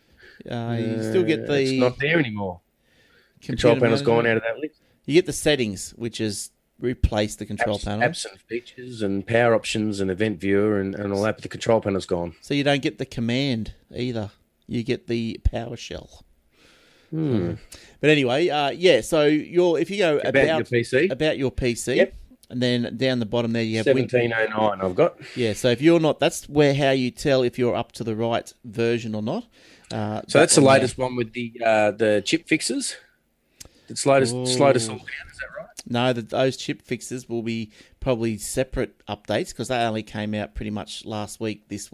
You still get the. It's not there anymore. Control panel's gone out of that list. You get the settings, which is replace the control panel. Apps and features and power options and event viewer and all that, but the control panel's gone. So you don't get the command either. You get the PowerShell. But anyway, so if you go about your PC, yep. And then down the bottom there you have 1709 I've got. Yeah, so if you're not, that's how you tell if you're up to the right version or not. So that's the latest one with the chip fixes. It slowed us all down, is that right? No, those chip fixes will be probably separate updates because they only came out pretty much this week. This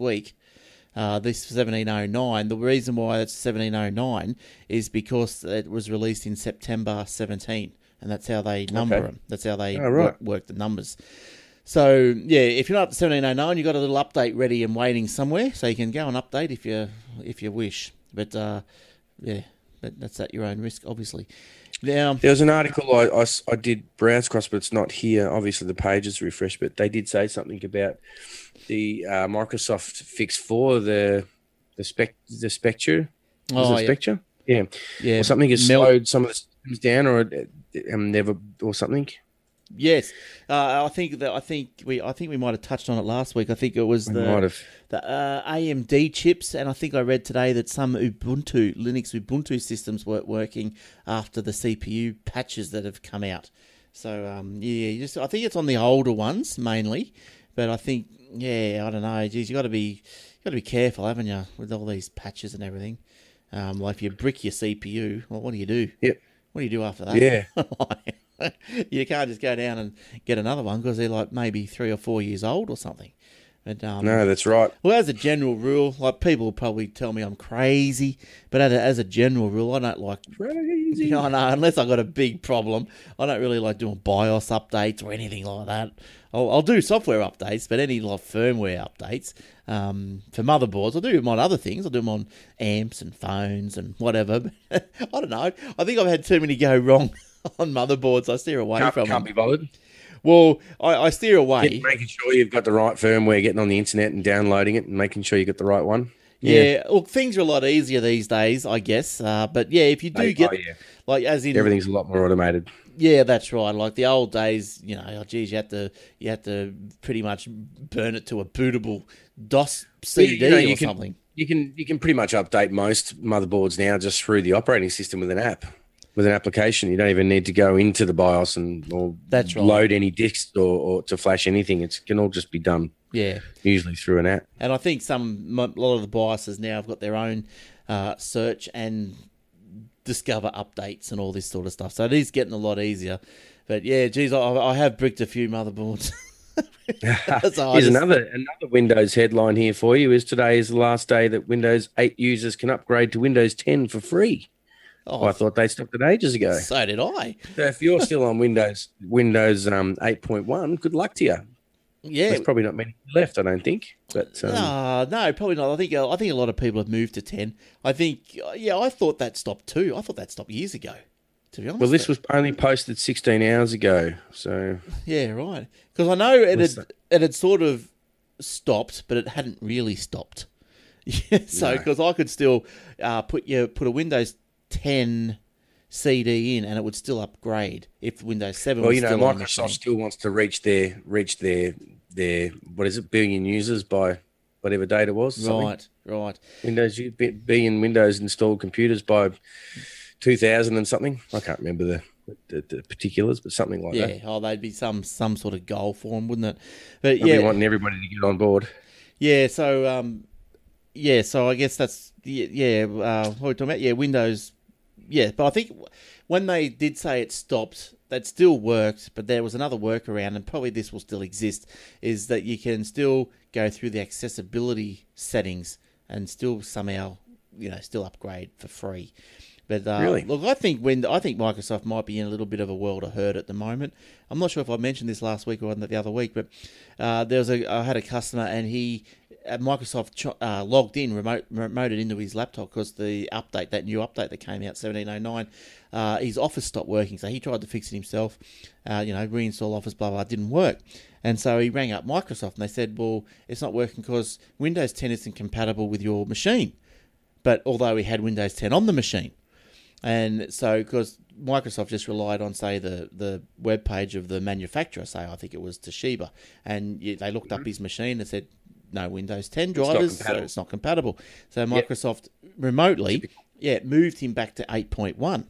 1709. The reason why it's 1709 is because it was released in September 17, and that's how they number them. That's how they work the numbers. So yeah, if you're not up to 1709, you've got a little update ready and waiting somewhere, so you can go and update if you wish. But that's at your own risk, obviously. Now, there was an article I did browse across, but it's not here. Obviously, the page is refreshed, but they did say something about the Microsoft fix for the Spectre. Spectre? Yeah. Or something has slowed some of the systems down, or something. Yes, I think we might have touched on it last week. I think it was the AMD chips, and I think I read today that some Linux Ubuntu systems weren't working after the CPU patches that have come out. So I think it's on the older ones mainly, but I think I don't know. Geez, you got to be careful, haven't you, with all these patches and everything. Like if you brick your CPU, well, what do you do? Yep. What do you do after that? Yeah. You can't just go down and get another one because they're like maybe 3 or 4 years old or something. But, no, that's right. Well, as a general rule, like people will probably tell me I'm crazy, but as a general rule, I don't like crazy. No, unless I got a big problem, I don't really like doing BIOS updates or anything like that. I'll do software updates, but any like firmware updates for motherboards, I'll do them on other things. I'll do them on amps and phones and whatever. I don't know. I think I've had too many go wrong on motherboards. I steer away from them. Can't be bothered. Well, I steer away. Making sure you've got the right firmware, getting on the internet and downloading it and making sure you got the right one. Yeah, look, things are a lot easier these days, I guess. But yeah, if you do like as in everything's a lot more automated. Yeah, that's right. Like the old days, you had to pretty much burn it to a bootable DOS CD or something. You can pretty much update most motherboards now just through the operating system with an app. With an application, you don't even need to go into the BIOS or load any disks or to flash anything. It can all just be done. Yeah, usually through an app. And I think a lot of the BIOSes now have got their own search and discover updates and all this sort of stuff. So it is getting a lot easier. But yeah, geez, I have bricked a few motherboards. Here's another Windows headline here for you. Today is the last day that Windows 8 users can upgrade to Windows 10 for free. Oh, I thought they stopped it ages ago. So did I. So if you're still on Windows 8.1, good luck to you. Yeah, there's probably not many left, I don't think. But no, probably not. I think a lot of people have moved to 10. I think, I thought that stopped too. I thought that stopped years ago. to be honest. Well, this was only posted 16 hours ago, so... Yeah, right. Because I know it had sort of stopped, but it hadn't really stopped. So, because I could still put a Windows 10 CD in, and it would still upgrade if Windows 7 was still on the machine. Microsoft still wants to reach their what is it, billion users by whatever date it was. Right. Billion Windows installed computers by 2000 and something. I can't remember the particulars, but something like that. Yeah, they'd be some sort of goal for them, wouldn't it? But They'll be wanting everybody to get on board. Yeah, so so I guess that's what we're talking about. Yeah, Windows. Yeah, but I think when they did say it stopped, that still worked, but there was another workaround, and probably this will still exist, is that you can still go through the accessibility settings and still somehow, still upgrade for free. But really? Look, I think Microsoft might be in a little bit of a world of hurt at the moment. I'm not sure if I mentioned this last week or the other week, but I had a customer, and he Microsoft logged in, remoted into his laptop because that new update that came out, 1709, his Office stopped working. So he tried to fix it himself, reinstall Office, blah, blah, didn't work. And so he rang up Microsoft, and they said, well, it's not working because Windows 10 isn't compatible with your machine. But although he had Windows 10 on the machine. And so, because Microsoft just relied on, say, the web page of the manufacturer, say, I think it was Toshiba, and they looked up his machine and said, no Windows 10 drivers, so it's not compatible. So Microsoft remotely, moved him back to 8.1.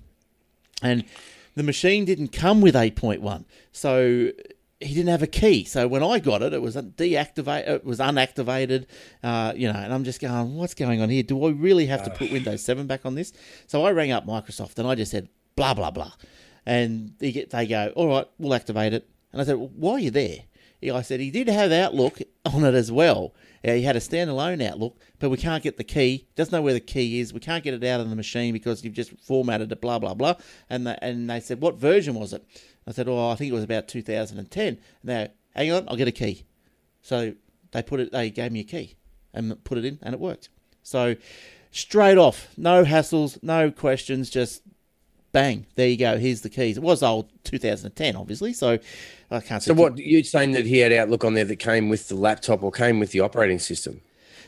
And the machine didn't come with 8.1, so he didn't have a key. So when I got it, it was deactivated, it was unactivated, and I'm just going, what's going on here? Do I really have to put Windows 7 back on this? So I rang up Microsoft, and I just said, blah, blah, blah. And they go, all right, we'll activate it. And I said, well, why are you there? I said, he did have Outlook on it as well. He had a standalone Outlook, but we can't get the key. Doesn't know where the key is. We can't get it out of the machine because you've just formatted it, blah, blah, blah. And they said, what version was it? I said, I think it was about 2010. And they go, hang on, I'll get a key. So they gave me a key and put it in, and it worked. So straight off, no hassles, no questions, just bang, there you go, here's the keys. It was old 2010, obviously, so I can't say... So what, you're saying that he had Outlook on there that came with the laptop or came with the operating system?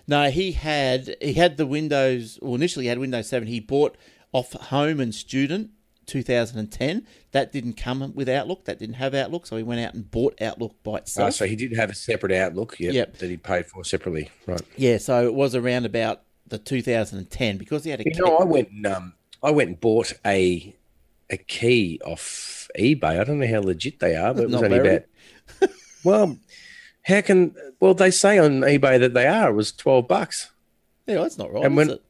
No, he had the Windows, well, initially he had Windows 7. He bought off Home and Student 2010. That didn't come with Outlook. That didn't have Outlook, so he went out and bought Outlook by itself. So he did have a separate Outlook, that he paid for separately, right? Yeah, so it was around about the 2010 because he had a... I went and bought a key off eBay. I don't know how legit they are, but it was only about... Well, they say on eBay that they are. It was $12. Yeah, that's not right, is it?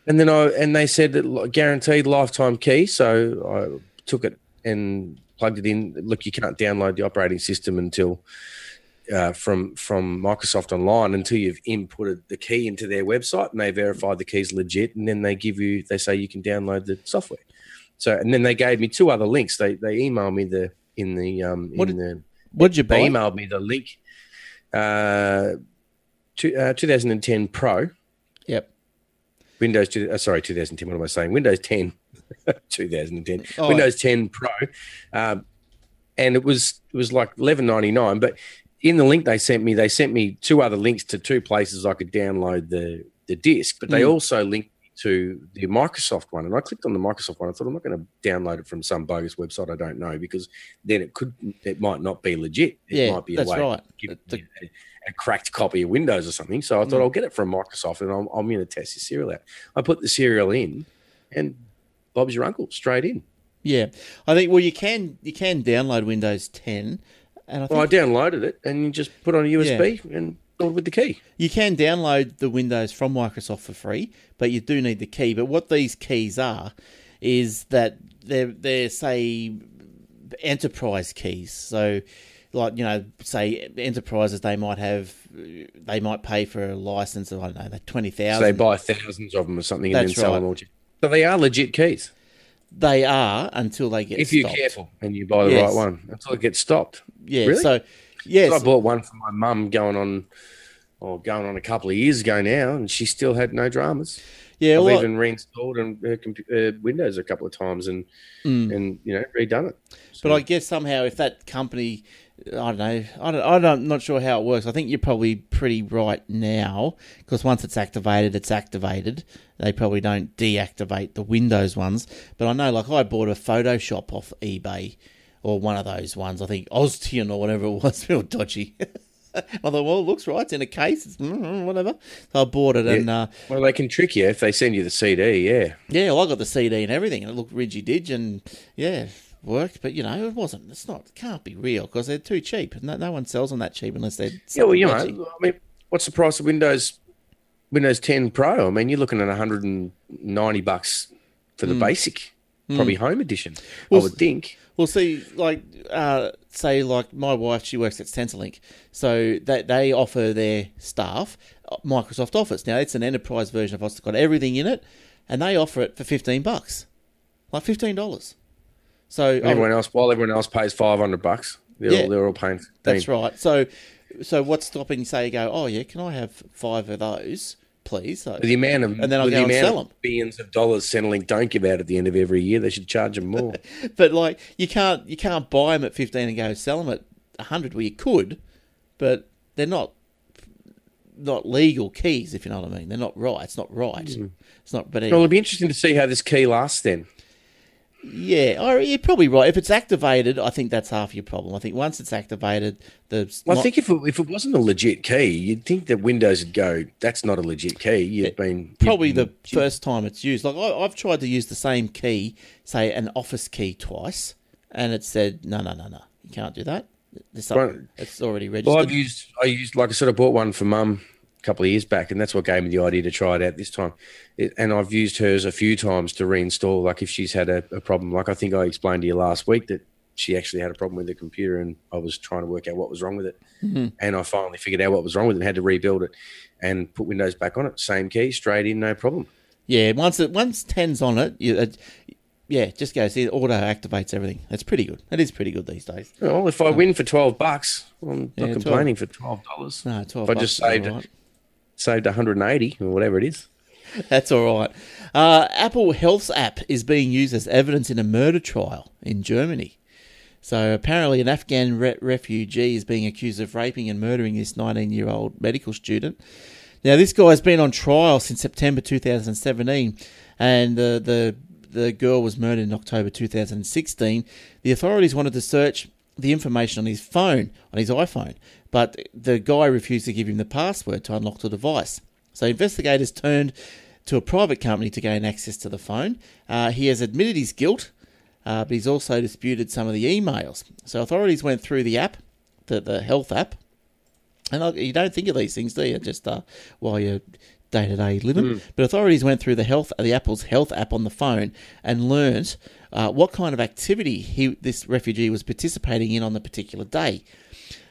And they said that guaranteed lifetime key, so I took it and plugged it in. Look, you can't download the operating system until... from Microsoft Online until you've inputted the key into their website and they verify the key's legit, and then they say you can download the software. So, and then they gave me two other links. They emailed me what did you buy? They emailed me the link. 2010 Pro. Yep. Windows 2010. What am I saying? Windows 10. 2010. Oh, Windows 10 Pro. And it was like $11.99, but in the link they sent me two other links to two places I could download the disc, but they also linked me to the Microsoft one. And I clicked on the Microsoft one. I thought, I'm not going to download it from some bogus website I don't know, because then it might not be legit. It might be a way to give a cracked copy of Windows or something. So I thought I'll get it from Microsoft and I'm going to test the serial out. I put the serial in and Bob's your uncle, straight in. Yeah, I think, well, you can download Windows 10. And I downloaded it and you just put on a USB and build with the key. You can download the Windows from Microsoft for free, but you do need the key. But what these keys are is that they're say, enterprise keys. So, like, say enterprises, they might pay for a license of, I don't know, 20,000. So they buy thousands of them or something and then sell them all. So they are legit keys. They are until they get stopped. If you're careful and you buy the right one, until it gets stopped. Yeah. Really? So, yes. I bought one for my mum going on a couple of years ago now, and she still had no dramas. Yeah, I've well, even reinstalled Windows a couple of times and redone it. So, but I guess somehow if that company, I don't know, I'm not sure how it works. I think you're probably pretty right now because once it's activated, it's activated. They probably don't deactivate the Windows ones. But I know, like, I bought a Photoshop off eBay or one of those ones. I think Aussie or whatever it was, real dodgy. I thought, well, it looks right. It's in a case. It's whatever. So I bought it, and well, they can trick you if they send you the CD. Yeah, yeah. Well, I got the CD and everything, and it looked ridgy-dig, and yeah, worked. But it wasn't. It can't be real because they're too cheap. No one sells them that cheap unless they're Well, I mean, what's the price of Windows 10 Pro? I mean, you're looking at $190 for the basic, probably home edition. I would think. Well, see, say my wife, she works at Centrelink, so they offer their staff Microsoft Office. Now, it's an enterprise version of Office. It's got everything in it, and they offer it for $15, like $15. So while everyone else pays $500, they're all paying. That's right. So what's stopping you? Say you go, oh yeah, can I have 5 of those, please? So, the amount of and then I'll go and sell them. Billions of dollars Centrelink don't give out at the end of every year. They should charge them more. But you can't buy them at 15 and go sell them at 100. Well, you could, but they're not legal keys, if you know what I mean. They're not right. It's not right. It's not. But anyway. Well, it'll be interesting to see how this key lasts then. Yeah, you're probably right. If it's activated, I think that's half your problem. I think once it's activated, I think if it wasn't a legit key, you'd think that Windows would go, that's not a legit key. The first time it's used. Like I've tried to use the same key, say an Office key twice, and it said no, you can't do that. It's already registered. Well, I used like I sort of bought one for Mum a couple of years back, and that's what gave me the idea to try it out this time. And I've used hers a few times to reinstall, like if she's had a problem. Like I think I explained to you last week that she actually had a problem with the computer, and I was trying to work out what was wrong with it. Mm-hmm. And I finally figured out what was wrong with it and had to rebuild it and put Windows back on it. Same key, straight in, no problem. Yeah, once 10's on it, just goes. It auto activates everything. That's pretty good. That is pretty good these days. Well, if I win for $12, I'm not complaining for $12. No, $12. If I just saved 180 or whatever it is. That's all right. Apple Health's app is being used as evidence in a murder trial in Germany. So apparently an Afghan refugee is being accused of raping and murdering this 19-year-old medical student. Now, this guy's been on trial since September 2017, and the girl was murdered in October 2016. The authorities wanted to search the information on his phone, on his iPhone, but the guy refused to give him the password to unlock the device. So investigators turned to a private company to gain access to the phone. He has admitted his guilt, but he's also disputed some of the emails. So authorities went through the app, the health app, and you don't think of these things, do you? Just while you're day-to-day living. But authorities went through the Apple's health app on the phone and learnt what kind of activity this refugee was participating in on the particular day.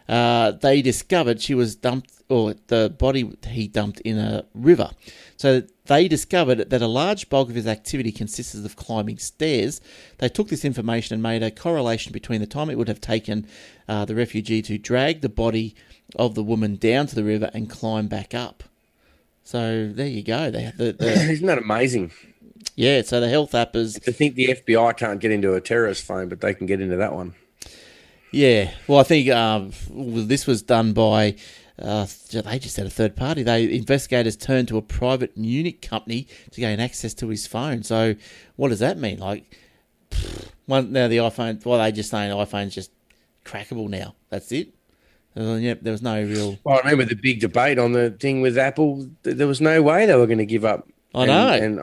They discovered she was dumped, or the body he dumped in a river. So they discovered that a large bulk of his activity consisted of climbing stairs. They took this information and made a correlation between the time it would have taken the refugee to drag the body of the woman down to the river and climb back up. So there you go. Isn't that amazing? Yeah, so the health app is... To think the FBI can't get into a terrorist phone, but they can get into that one. Yeah, well, I think this was done by... they just had a third party. Investigators turned to a private Munich company to gain access to his phone. So what does that mean? Now the iPhone... Well, they just saying the iPhone's just crackable now. That's it. Yep, there was no real... Well, I remember the big debate on the thing with Apple. There was no way they were going to give up. I know. And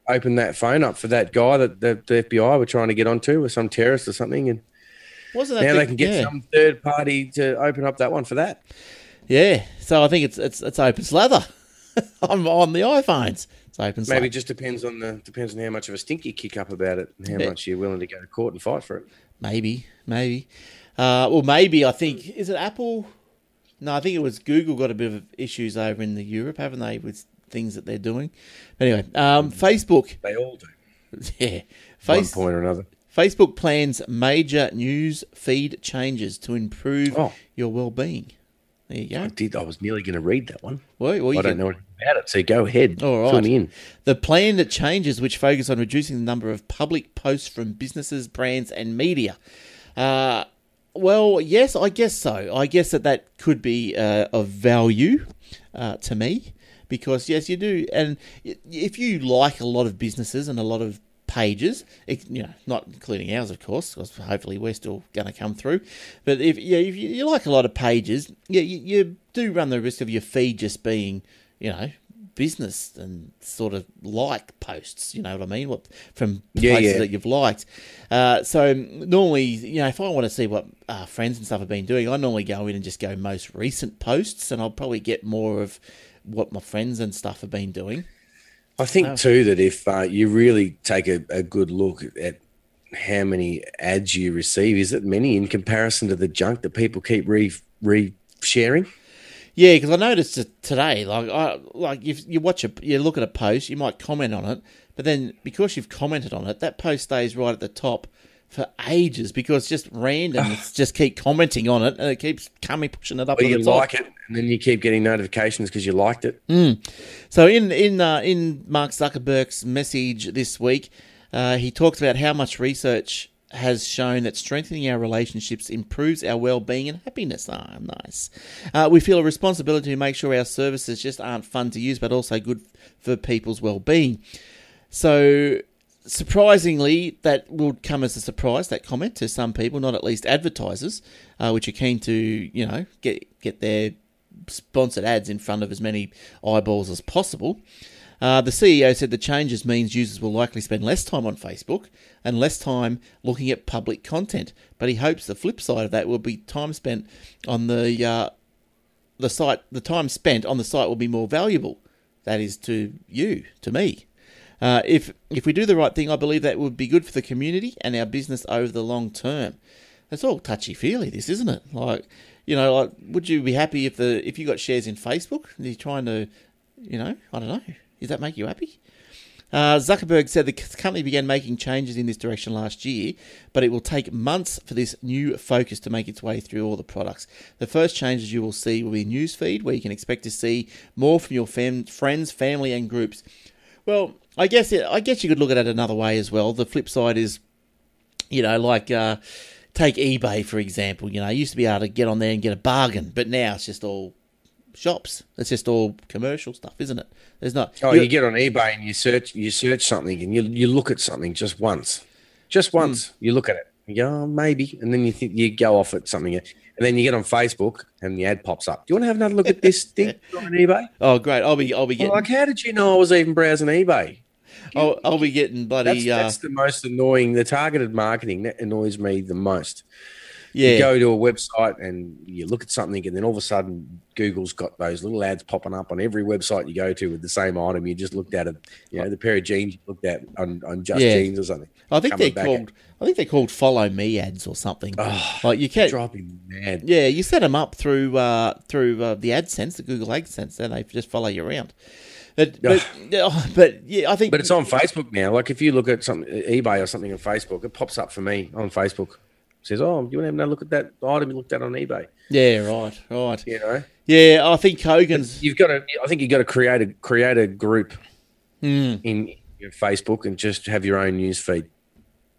open that phone up for that guy that the FBI were trying to get onto, or some terrorist or something. And wasn't that now they can get some third party to open up that one for that. Yeah, so I think it's open slather on the iPhones. It's open slather. Maybe it just depends on how much of a stink you kick up about it and how much you're willing to go to court and fight for it. Maybe. Well, maybe, I think, is it Apple? No, I think it was Google got a bit of issues over in Europe, haven't they, with things that they're doing? Anyway, Facebook. They all do. Yeah. One point or another. Facebook plans major news feed changes to improve your well-being. There you go. I was nearly going to read that one. Well, I don't know anything about it, so go ahead. All right. Fill me in. The planned changes which focus on reducing the number of public posts from businesses, brands, and media. Well, yes, I guess so. I guess that could be of value to me because, yes, you do. And if you like a lot of businesses and a lot of pages, not including ours, of course, because hopefully we're still going to come through. But if you like a lot of pages, you do run the risk of your feed just being, business and sort of like posts, you know what I mean? From places that you've liked. So normally, if I want to see what friends and stuff have been doing, I normally go in and just go most recent posts, and I'll probably get more of what my friends and stuff have been doing. I think too that if you really take a good look at how many ads you receive, is it many in comparison to the junk that people keep re-sharing? Yeah, because I noticed that today, if you look at a post, you might comment on it, but then because you've commented on it, that post stays right at the top for ages because just randoms just keep commenting on it and it keeps pushing it up. Well, you like it, and then you keep getting notifications because you liked it. So in Mark Zuckerberg's message this week, he talks about how much research has shown that strengthening our relationships improves our well-being and happiness. Nice. We feel a responsibility to make sure our services just aren't fun to use, but also good for people's well-being. So, surprisingly, that will come as a surprise, that comment, to some people, not at least advertisers, which are keen to, get their sponsored ads in front of as many eyeballs as possible. The CEO said the changes means users will likely spend less time on Facebook and less time looking at public content. But he hopes the flip side of that will be time spent on the site. The time spent on the site will be more valuable. That is to you, to me. If we do the right thing, I believe that would be good for the community and our business over the long term. It's all touchy-feely, this, isn't it? Would you be happy if you got shares in Facebook? Are you trying to, I don't know. Does that make you happy? Zuckerberg said the company began making changes in this direction last year, but it will take months for this new focus to make its way through all the products. The first changes you will see will be newsfeed, where you can expect to see more from your friends, family, and groups. Well, I guess you could look at it another way as well. The flip side is, take eBay, for example. You used to be able to get on there and get a bargain, but now it's just all shops. It's just all commercial stuff, isn't it? There's not. You get on eBay and you search something and you look at something just once. You look at it. You go, oh, maybe, and then you go off at something, and then you get on Facebook and the ad pops up. Do you want to have another look at this thing on eBay? Oh, great! I'll be getting. How did you know I was even browsing eBay? I'll be getting bloody. That's the most annoying. The targeted marketing that annoys me the most. Yeah. You go to a website and you look at something, and then all of a sudden Google's got those little ads popping up on every website you go to with the same item. You just looked at it, the pair of jeans you looked at on Just Jeans or something. I think they're called follow me ads or something. Oh, you can't drive me mad. Yeah, you set them up through the AdSense, the Google AdSense, and they just follow you around. But yeah, I think. But it's on Facebook now. Like if you look at something eBay or something on Facebook, it pops up for me on Facebook. Says, "Oh, do you want to have another look at that item you looked at on eBay?" Yeah, right. Yeah, I think Hogan's. I think you've got to create a group in your Facebook and just have your own news feed,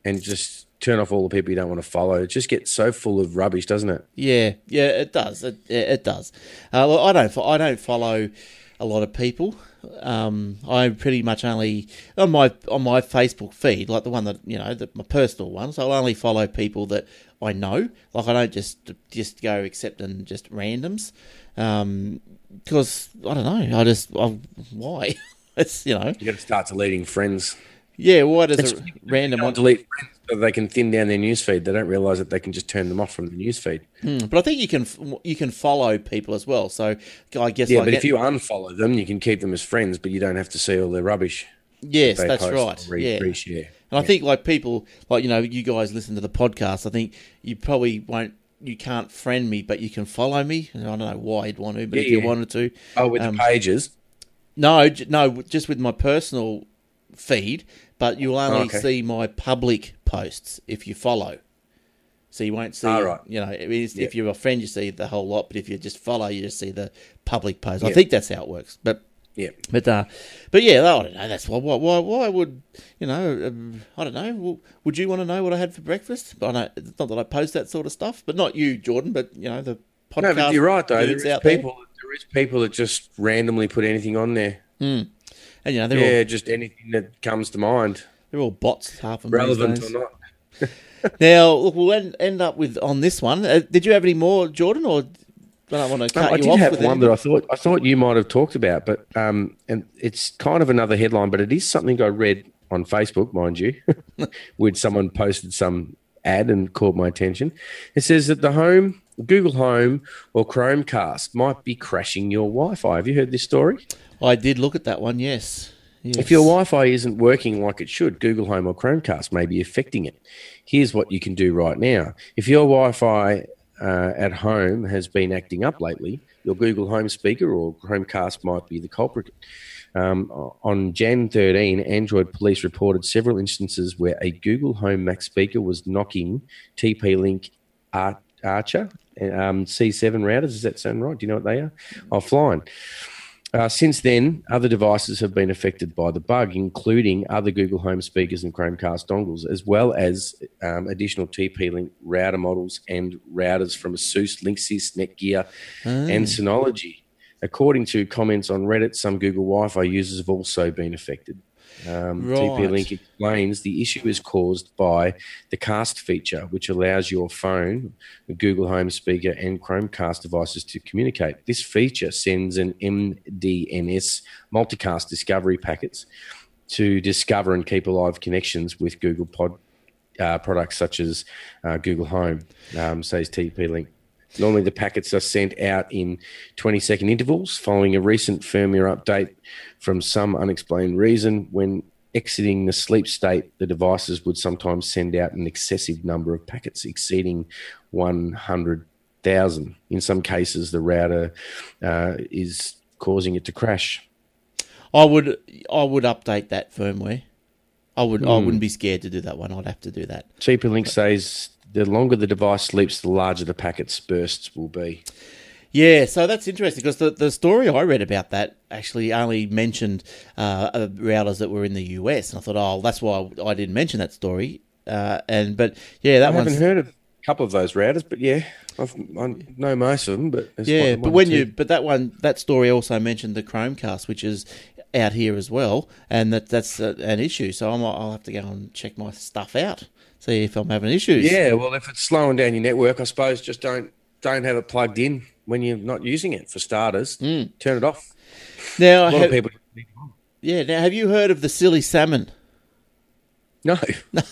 and just turn off all the people you don't want to follow. It just gets so full of rubbish, doesn't it? Yeah, it does. It does. I don't follow a lot of people. I pretty much only on my Facebook feed, like the one that my personal ones. I'll only follow people that I know. Like I don't just go accepting just randoms, because I don't know. Why? It's you got to start deleting friends. Yeah, why does a random one delete friends so they can thin down their newsfeed? They don't realise that they can just turn them off from the newsfeed. But I think you can follow people as well. So I guess but if you unfollow them, you can keep them as friends, but you don't have to see all their rubbish. Yes, that's right. Reshare. And I think like people you guys listen to the podcast. I think you probably won't. You can't friend me, but you can follow me. And I don't know why you'd want to, but if you wanted to. Oh, with the pages? No, just with my personal feed. But you'll only see my public posts if you follow. So you won't see, right. if you're a friend, you see the whole lot, but if you just follow, you just see the public post. I Yeah. think that's how it works. But Yeah. but yeah, I don't know. That's why would I don't know. Would you want to know what I had for breakfast? I know it's not that I post that sort of stuff, but not you, Jordan. But the podcast. No, but you're right though. There is people that just randomly put anything on there. And they're all, just anything that comes to mind, they're all bots, half of them, relevant these days. or not. Now, look, we'll end up with on this one. Did you have any more, Jordan, or I don't want to cut you off? I did have one that I thought you might have talked about, but and it's kind of another headline, but it is something I read on Facebook, mind you, where someone posted some ad and caught my attention. It says that the Google Home or Chromecast might be crashing your Wi-Fi. Have you heard this story? I did look at that one, yes. If your Wi-Fi isn't working like it should, Google Home or Chromecast may be affecting it. Here's what you can do right now. If your Wi-Fi at home has been acting up lately, your Google Home speaker or Chromecast might be the culprit. On Jan 13, Android police reported several instances where a Google Home Mac speaker was knocking TP-Link Archer C7 routers. Does that sound right? Do you know what they are? Offline. Since then, other devices have been affected by the bug, including other Google Home speakers and Chromecast dongles, as well as additional TP-Link router models and routers from ASUS, Linksys, Netgear, and Synology. According to comments on Reddit, some Google Wi-Fi users have also been affected. TP-Link explains the issue is caused by the Cast feature, which allows your phone, the Google Home speaker, and Chromecast devices to communicate. This feature sends an MDNS multicast discovery packets to discover and keep alive connections with Google products such as Google Home, says TP-Link. Normally, the packets are sent out in 20-second intervals following a recent firmware update. From some unexplained reason, when exiting the sleep state, the devices would sometimes send out an excessive number of packets exceeding 100,000. In some cases, the router is causing it to crash. I would update that firmware. I wouldn't be scared to do that one. I'd have to do that. TP-Link says the longer the device sleeps, the larger the packets bursts will be. Yeah, so that's interesting because the story I read about that actually only mentioned routers that were in the US, and I thought, that's why I didn't mention that story. I haven't heard of a couple of those routers, but yeah, I know most of them. But that story also mentioned the Chromecast, which is out here as well, and that's an issue. So I'll have to go and check my stuff out, see if I'm having issues. Yeah, well, if it's slowing down your network, I suppose just don't have it plugged in when you're not using it, for starters. Turn it off. Now, a lot of people. Yeah. Now, have you heard of the silly salmon? No. Not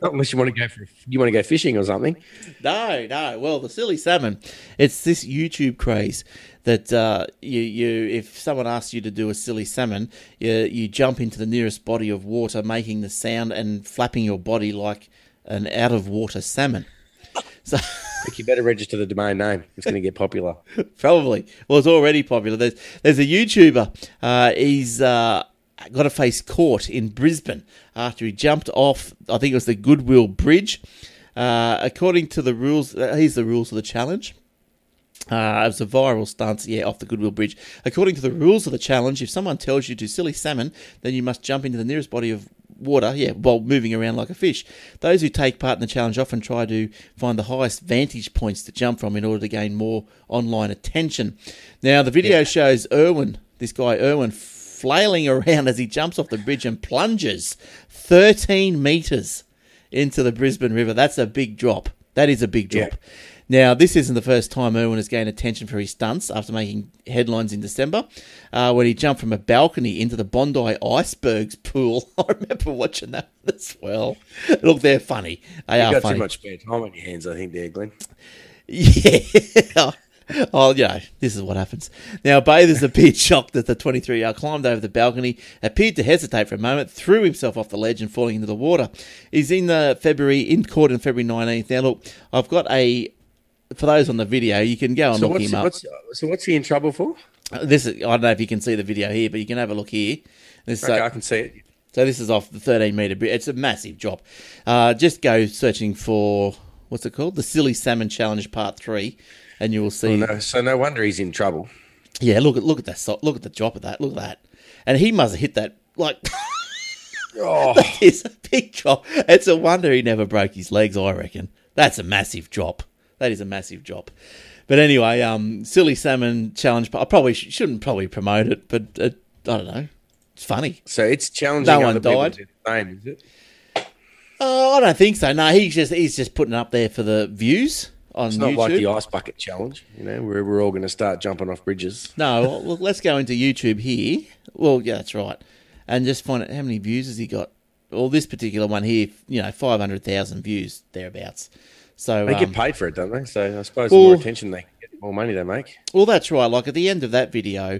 unless you want to go fishing or something. No. Well, the silly salmon, it's this YouTube craze that you if someone asks you to do a silly salmon, you jump into the nearest body of water, making the sound and flapping your body like an out of water salmon. So. You better register the domain name. It's going to get popular. Probably. Well, it's already popular. There's a YouTuber. He's got to face court in Brisbane after he jumped off, I think it was the Goodwill Bridge. According to the rules, here's the rules of the challenge. It was a viral stunt, off the Goodwill Bridge. According to the rules of the challenge, if someone tells you to silly salmon, then you must jump into the nearest body of water, while moving around like a fish. Those who take part in the challenge often try to find the highest vantage points to jump from in order to gain more online attention. Now, the video shows this guy Erwin, flailing around as he jumps off the bridge and plunges 13 metres into the Brisbane River. That's a big drop. That is a big drop. Yeah. Now, this isn't the first time Erwin has gained attention for his stunts after making headlines in December when he jumped from a balcony into the Bondi Icebergs pool. I remember watching that as well. Look, they're funny. They are funny. You've got too much spare time on your hands, I think, there, Glenn. Yeah. This is what happens. Now, bathers appeared shocked that the 23-year-old climbed over the balcony, appeared to hesitate for a moment, threw himself off the ledge and falling into the water. He's in court on February 19th. Now, look, I've got for those on the video, you can go and look him up. So what's he in trouble for? I don't know if you can see the video here, but you can have a look here. I can see it. So this is off the 13-metre bridge. It's a massive drop. Just go searching for what's it called? The Silly Salmon Challenge Part 3, and you will see. Oh, no. So no wonder he's in trouble. Yeah, look at that. Look at the drop of that. Look at that. And he must have hit that like. Oh, That is a big drop. It's a wonder he never broke his legs. I reckon that's a massive drop. That is a massive drop. But anyway, Silly Salmon Challenge. I probably shouldn't promote it, but I don't know. It's funny. so it's challenging No other one people died. to do the same, is it? Oh, I don't think so. No, he's just putting it up there for the views on It's not YouTube. like the ice bucket challenge, where we're all going to start jumping off bridges. No, well, let's go into YouTube here. Well, yeah, that's right. And just find out how many views has he got. Well, this particular one here, 500,000 views, thereabouts. So They get paid for it, don't they? So I suppose well, the more attention they get, the more money they make. Well, that's right. Like at the end of that video,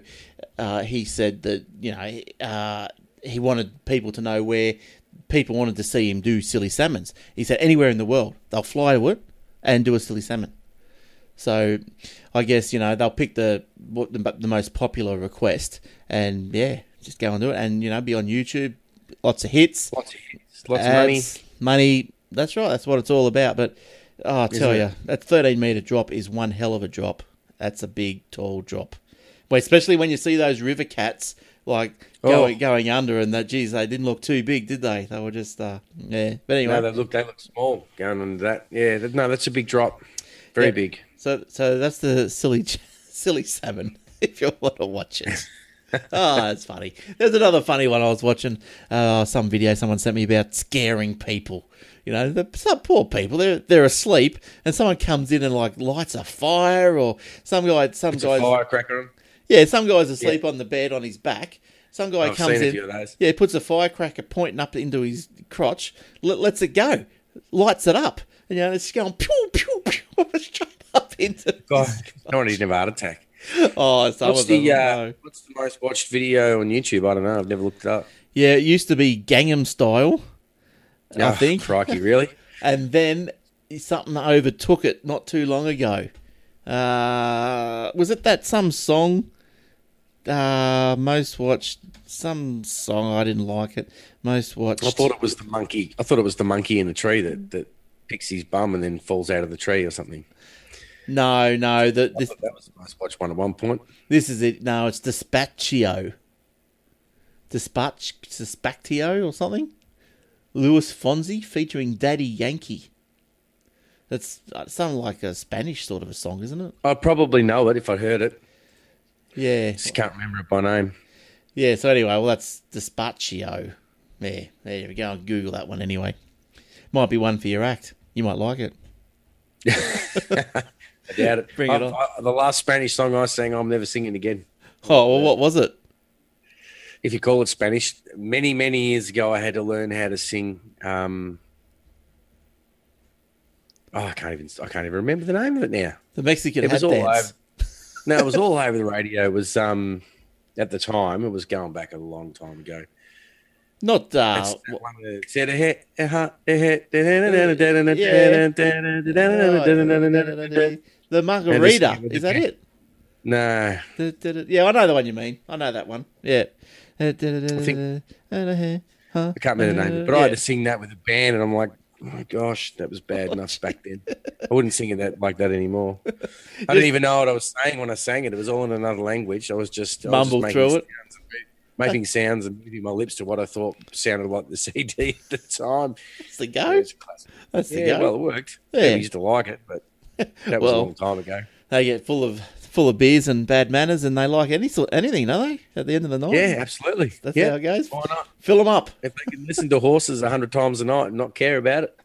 he said that, he wanted people to know where people wanted to see him do silly salmons. He said anywhere in the world, they'll fly to it and do a silly salmon. So I guess, they'll pick the most popular request and, just go and do it. And, be on YouTube, lots of hits. Lots of money. Money. That's right. That's what it's all about. But I tell you, that 13-metre drop is one hell of a drop. That's a big, tall drop. Well, especially when you see those river cats, like, going under and that, geez, they didn't look too big, did they? They were just, But anyway. No, they look small going under that. Yeah, that's a big drop. Very big. So that's the silly salmon, if you want to watch it. Oh, that's funny. There's another funny one I was watching. Some video someone sent me about scaring people. Some poor people, they're asleep, and someone comes in and like lights a fire, or some guys, a firecracker on. Yeah, some guy's asleep on the bed on his back. Some guy I've comes seen a in, few of those. puts a firecracker pointing up into his crotch, lets it go, lights it up, and it's just going pew pew pew straight up into. God, no one even have a heart attack. Oh, What's the most watched video on YouTube? I don't know. I've never looked it up. Yeah, it used to be Gangnam Style, I think. Crikey, really? And then something overtook it not too long ago. Was it that some song? Most watched, some song, I didn't like it. Most watched. I thought it was the monkey. I thought it was the monkey in the tree that picks his bum and then falls out of the tree or something. No. I thought that was the most watched one at one point. This is it. No, it's Dispaccio. Dispaccio or something? Louis Fonsi featuring Daddy Yankee. That's something like a Spanish sort of a song, isn't it? I'd probably know it if I heard it. Yeah. Just can't remember it by name. Yeah, so anyway, well, that's Dispaccio. Yeah, there you go. Google that one anyway. Might be one for your act. You might like it. I doubt it. Bring it on. The last Spanish song I sang, I'm never singing again. Oh, well, what was it? If you call it Spanish, many, many years ago, I had to learn how to sing. I can't even remember the name of it now. The Mexican It was hat all dance. No, it was all over the radio. It was at the time. It was going back a long time ago. Not It's that one that said the Margarita. Is that it? No. Yeah, I know the one you mean. I know that one. Yeah. I can't remember the name, but I had to sing that with a band, and I'm like, oh my gosh, that was bad enough back then. I wouldn't sing it like that anymore. I didn't even know what I was saying when I sang it. It was all in another language. I was just mumbled through it, making sounds and moving my lips to what I thought sounded like the CD at the time. That's the go. That's the go. Well, it worked. Yeah. I used to like it, but that was a long time ago. They get full of beers and bad manners, and they like anything, don't they? At the end of the night, Yeah, absolutely. That's how it goes. Why not? Fill them up. If they can listen to horses 100 times a night and not care about it,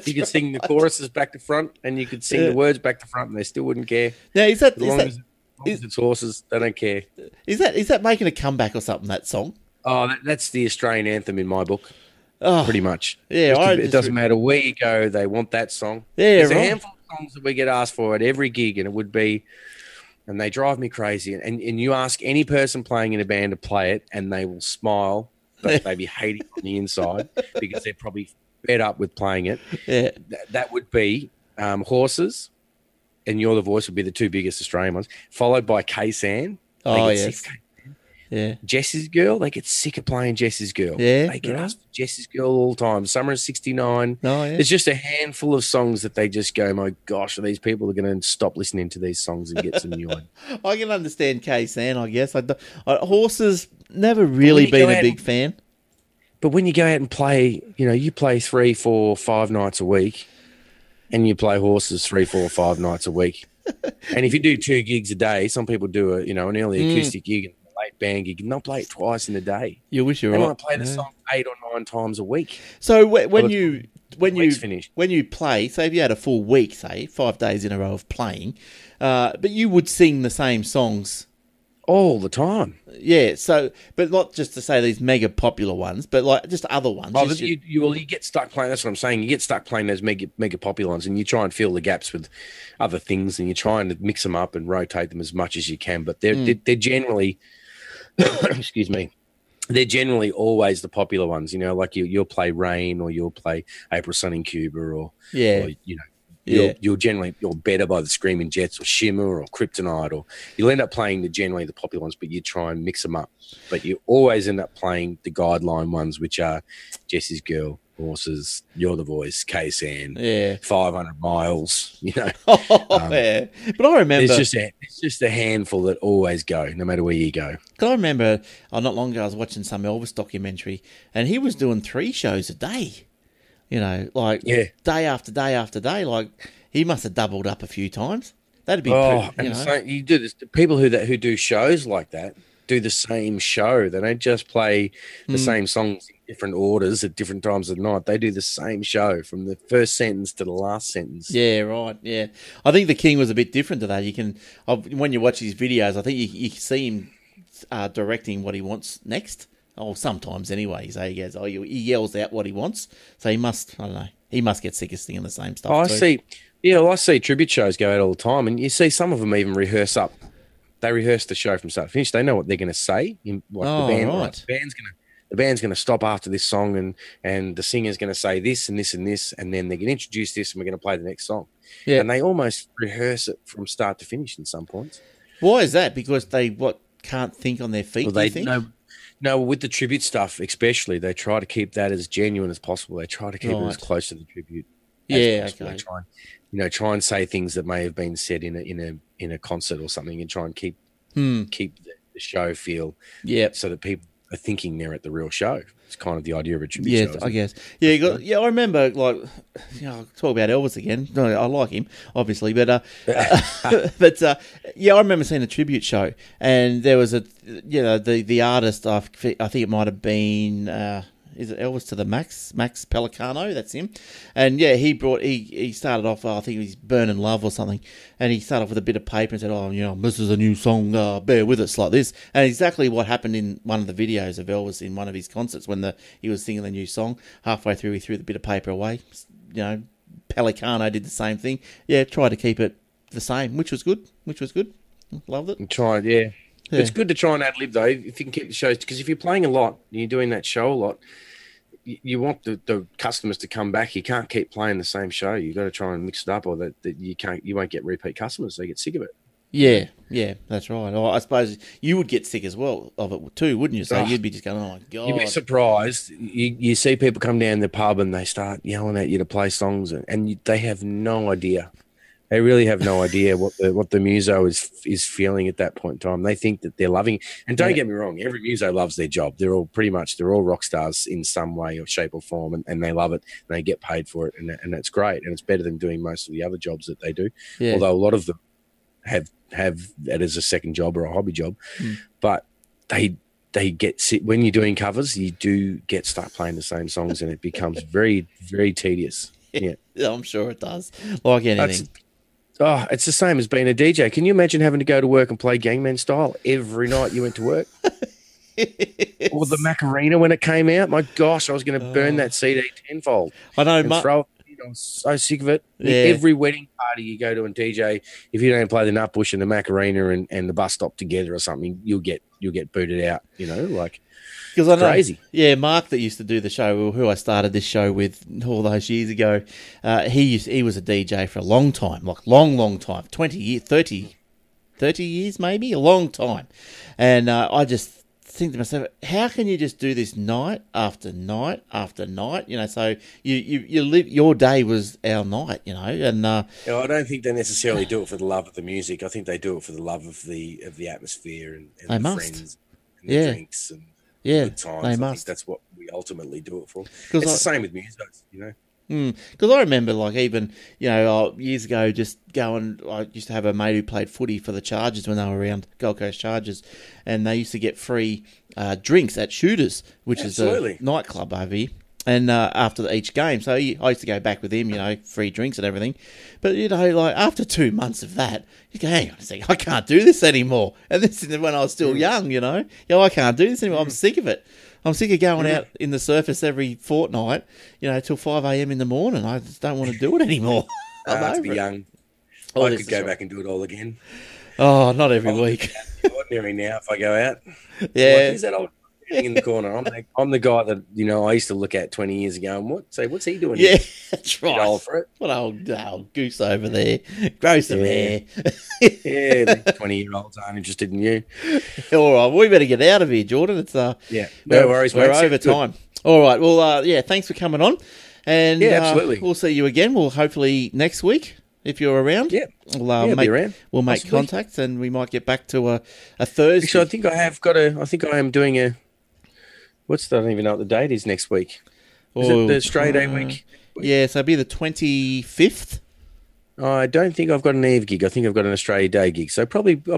you could sing the choruses back to front, and you could sing the words back to front, and they still wouldn't care. Now, As long as it's horses, they don't care. Is that making a comeback or something? That song? Oh, that's the Australian anthem in my book. Oh, pretty much. Yeah, it doesn't matter where you go, they want that song. Yeah, There's right. a handful of songs that we get asked for at every gig, and it would be, and they drive me crazy. And you ask any person playing in a band to play it, and they will smile, but they be hating on the inside because they're probably fed up with playing it. Yeah, that would be Horses, and You're the Voice would be the two biggest Australian ones, followed by K-San. Oh, yes. Yeah. Jess's Girl, they get sick of playing Jess's Girl. Yeah, They get right. asked for Jess's Girl all the time. Summer of '69. Oh, yeah. There's just a handful of songs that they just go, my gosh, are these people are going to stop listening to these songs and get some new ones? I can understand K-San, I guess. Horses, never really been a big fan. But when you go out and play, you play 3, 4, 5 nights a week, and you play Horses 3, 4, 5 nights a week. And if you do 2 gigs a day, some people do an early acoustic gig and a late band gig, and they'll play it twice in a day. You wish you were right. They right. might play the song 8 or 9 times a week. So when you play, say if you had a full week, say 5 days in a row of playing, but you would sing the same songs all the time. Yeah. So, but not just to say these mega popular ones, but like just other ones. Oh, you get stuck playing. That's what I'm saying. You get stuck playing those mega popular ones, and you try and fill the gaps with other things, and you're trying to mix them up and rotate them as much as you can. But they're generally, excuse me. They're generally always the popular ones, like you'll play Rain, or you'll play April Sun in Cuba, or you're generally Better by the Screaming Jets, or Shimmer, or Kryptonite, or you'll end up playing generally the popular ones, but you try and mix them up. But you always end up playing the guideline ones, which are Jess's Girl, Horses, You're the Voice, K-San, 500 Miles, yeah. But I remember it's just a handful that always go, no matter where you go. I remember not long ago I was watching some Elvis documentary, and he was doing 3 shows a day. Day after day after day. Like, he must have doubled up a few times. That'd be So you do this. The people who do shows like that do the same show. They don't just play the same songs in different orders at different times of the night. They do the same show from the first sentence to the last sentence. Yeah, right. Yeah, I think the King was a bit different to that. You can, when you watch his videos, I think you can see him directing what he wants next. Oh, sometimes anyway. So he goes, he yells out what he wants. So he must, I don't know, he must get sick of singing the same stuff. I see tribute shows go out all the time, and you see some of them even rehearse up. They rehearse the show from start to finish. They know what they're going to say. The band's going to stop after this song, and the singer's going to say this and this and this, and then they're going to introduce this, and we're going to play the next song. Yeah. And they almost rehearse it from start to finish in some points. Why is that? Because they can't think on their feet. Well, think? No, with the tribute stuff especially, they try to keep that as genuine as possible. They try to keep it as close to the tribute as possible. Okay. Try and say things that may have been said in a concert or something, and try and keep the show feel so that people are thinking they're at the real show. It's kind of the idea of a tribute show. I guess. Yeah, I remember, I'll talk about Elvis again. I like him, obviously, but I remember seeing a tribute show, and there was the artist, I think it might have been, is it Elvis to the Max Pelicano? That's him. And he started off, I think he's Burning Love or something, and he started off with a bit of paper and said, this is a new song, bear with us, like this. And exactly what happened in one of the videos of Elvis in one of his concerts when he was singing the new song. Halfway through, he threw the bit of paper away. Pelicano did the same thing. Yeah, tried to keep it the same, which was good. Loved it. And tried, yeah. It's good to try and ad-lib, though, if you can keep the shows, because if you're playing a lot and you're doing that show a lot, you want the customers to come back. You can't keep playing the same show. You've got to try and mix it up, or that you won't get repeat customers. They get sick of it. Yeah, that's right. I suppose you would get sick as well of it too, wouldn't you? So you'd be just going, oh my God. You'd be surprised. You see people come down the pub and they start yelling at you to play songs, and they have no idea. They really have no idea what the muso is feeling at that point in time. They think that they're loving it. And don't get me wrong, every muso loves their job. They're all rock stars in some way or shape or form, and they love it, and they get paid for it, and it's great, and it's better than doing most of the other jobs that they do. Yeah. Although a lot of them have that as a second job or a hobby job, but they get sick. When you're doing covers, you do get stuck playing the same songs, and it becomes very, very tedious. Yeah, I'm sure it does. Like anything. It's the same as being a DJ. Can you imagine having to go to work and play Gangman Style every night you went to work? Or the Macarena when it came out? My gosh, I was going to burn that CD tenfold. I know, I was so sick of it. Yeah. Every wedding party you go to and DJ, if you don't play the Nutbush and the Macarena and the bus stop together or something, you'll get booted out. Because I know, crazy. Yeah, Mark that used to do the show, who I started this show with all those years ago, he was a DJ for a long time, like long time, 20 years, 30 years maybe, a long time. And I just think to myself, how can you just do this night after night after night? You know, so you live, your day was our night, you know, and I don't think they necessarily do it for the love of the music. I think they do it for the love of the atmosphere and they the must. friends and the drinks and good times. They I must. think that's what we ultimately do it for. It's the same with music, you know. Because I remember, like, even, you know, years ago, just going, I used to have a mate who played footy for the Chargers when they were around, Gold Coast Chargers, and they used to get free drinks at Shooters, which is a nightclub over here, and after each game. So I used to go back with him, you know, free drinks and everything. But, you know, like, after 2 months of that, you go, hang on a second, I can't do this anymore. And this is when I was still young, you know. I can't do this anymore. I'm sick of it. I'm sick of going out in the surface every fortnight, you know, till 5 a.m. in the morning. I just don't want to do it anymore. To be young. I could go back and do it all again. Oh, not every week. Ordinary now if I go out. Yeah. Who's that old in the corner? I'm the guy that, you know, I used to look at 20 years ago and what's he doing? Yeah, that's right. Old for it. What old goose over there. Grow some hair. Yeah, the 20-year-olds aren't interested in you. All right, we better get out of here, Jordan. It's no worries, we're mate. over time. All right, well, thanks for coming on. And absolutely. We'll see you again. We'll hopefully next week, if you're around. Yeah. We'll be around. We'll make contact and we might get back to a Thursday. Actually, I think I am doing I don't even know what the date is next week. Is it the Australia Day week? Yeah, so it'll be the 25th. I don't think I've got an Eve gig. I think I've got an Australia Day gig. So I'll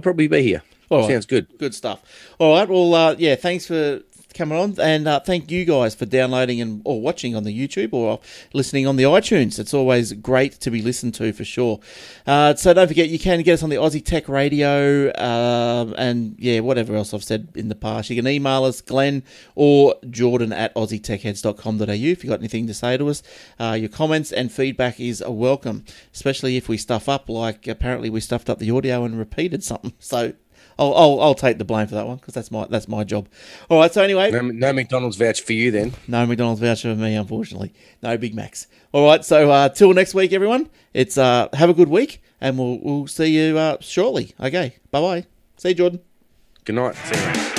probably be here. All right. Sounds good. Good stuff. All right. Well, thanks for coming on, and thank you guys for downloading or watching on the YouTube or listening on the iTunes. It's always great to be listened to for sure. So don't forget, you can get us on the Aussie Tech Radio, and whatever else I've said in the past. You can email us, Glenn or Jordan at aussietechheads.com.au if you've got anything to say to us. Your comments and feedback is welcome, especially if we stuff up, like apparently we stuffed up the audio and repeated something. So I'll take the blame for that one because that's my job. All right. So anyway, no McDonald's voucher for you then. No McDonald's voucher for me, unfortunately. No Big Macs. All right. So till next week, everyone. It's have a good week, and we'll see you shortly. Okay. Bye bye. See you, Jordan. Good night. See you.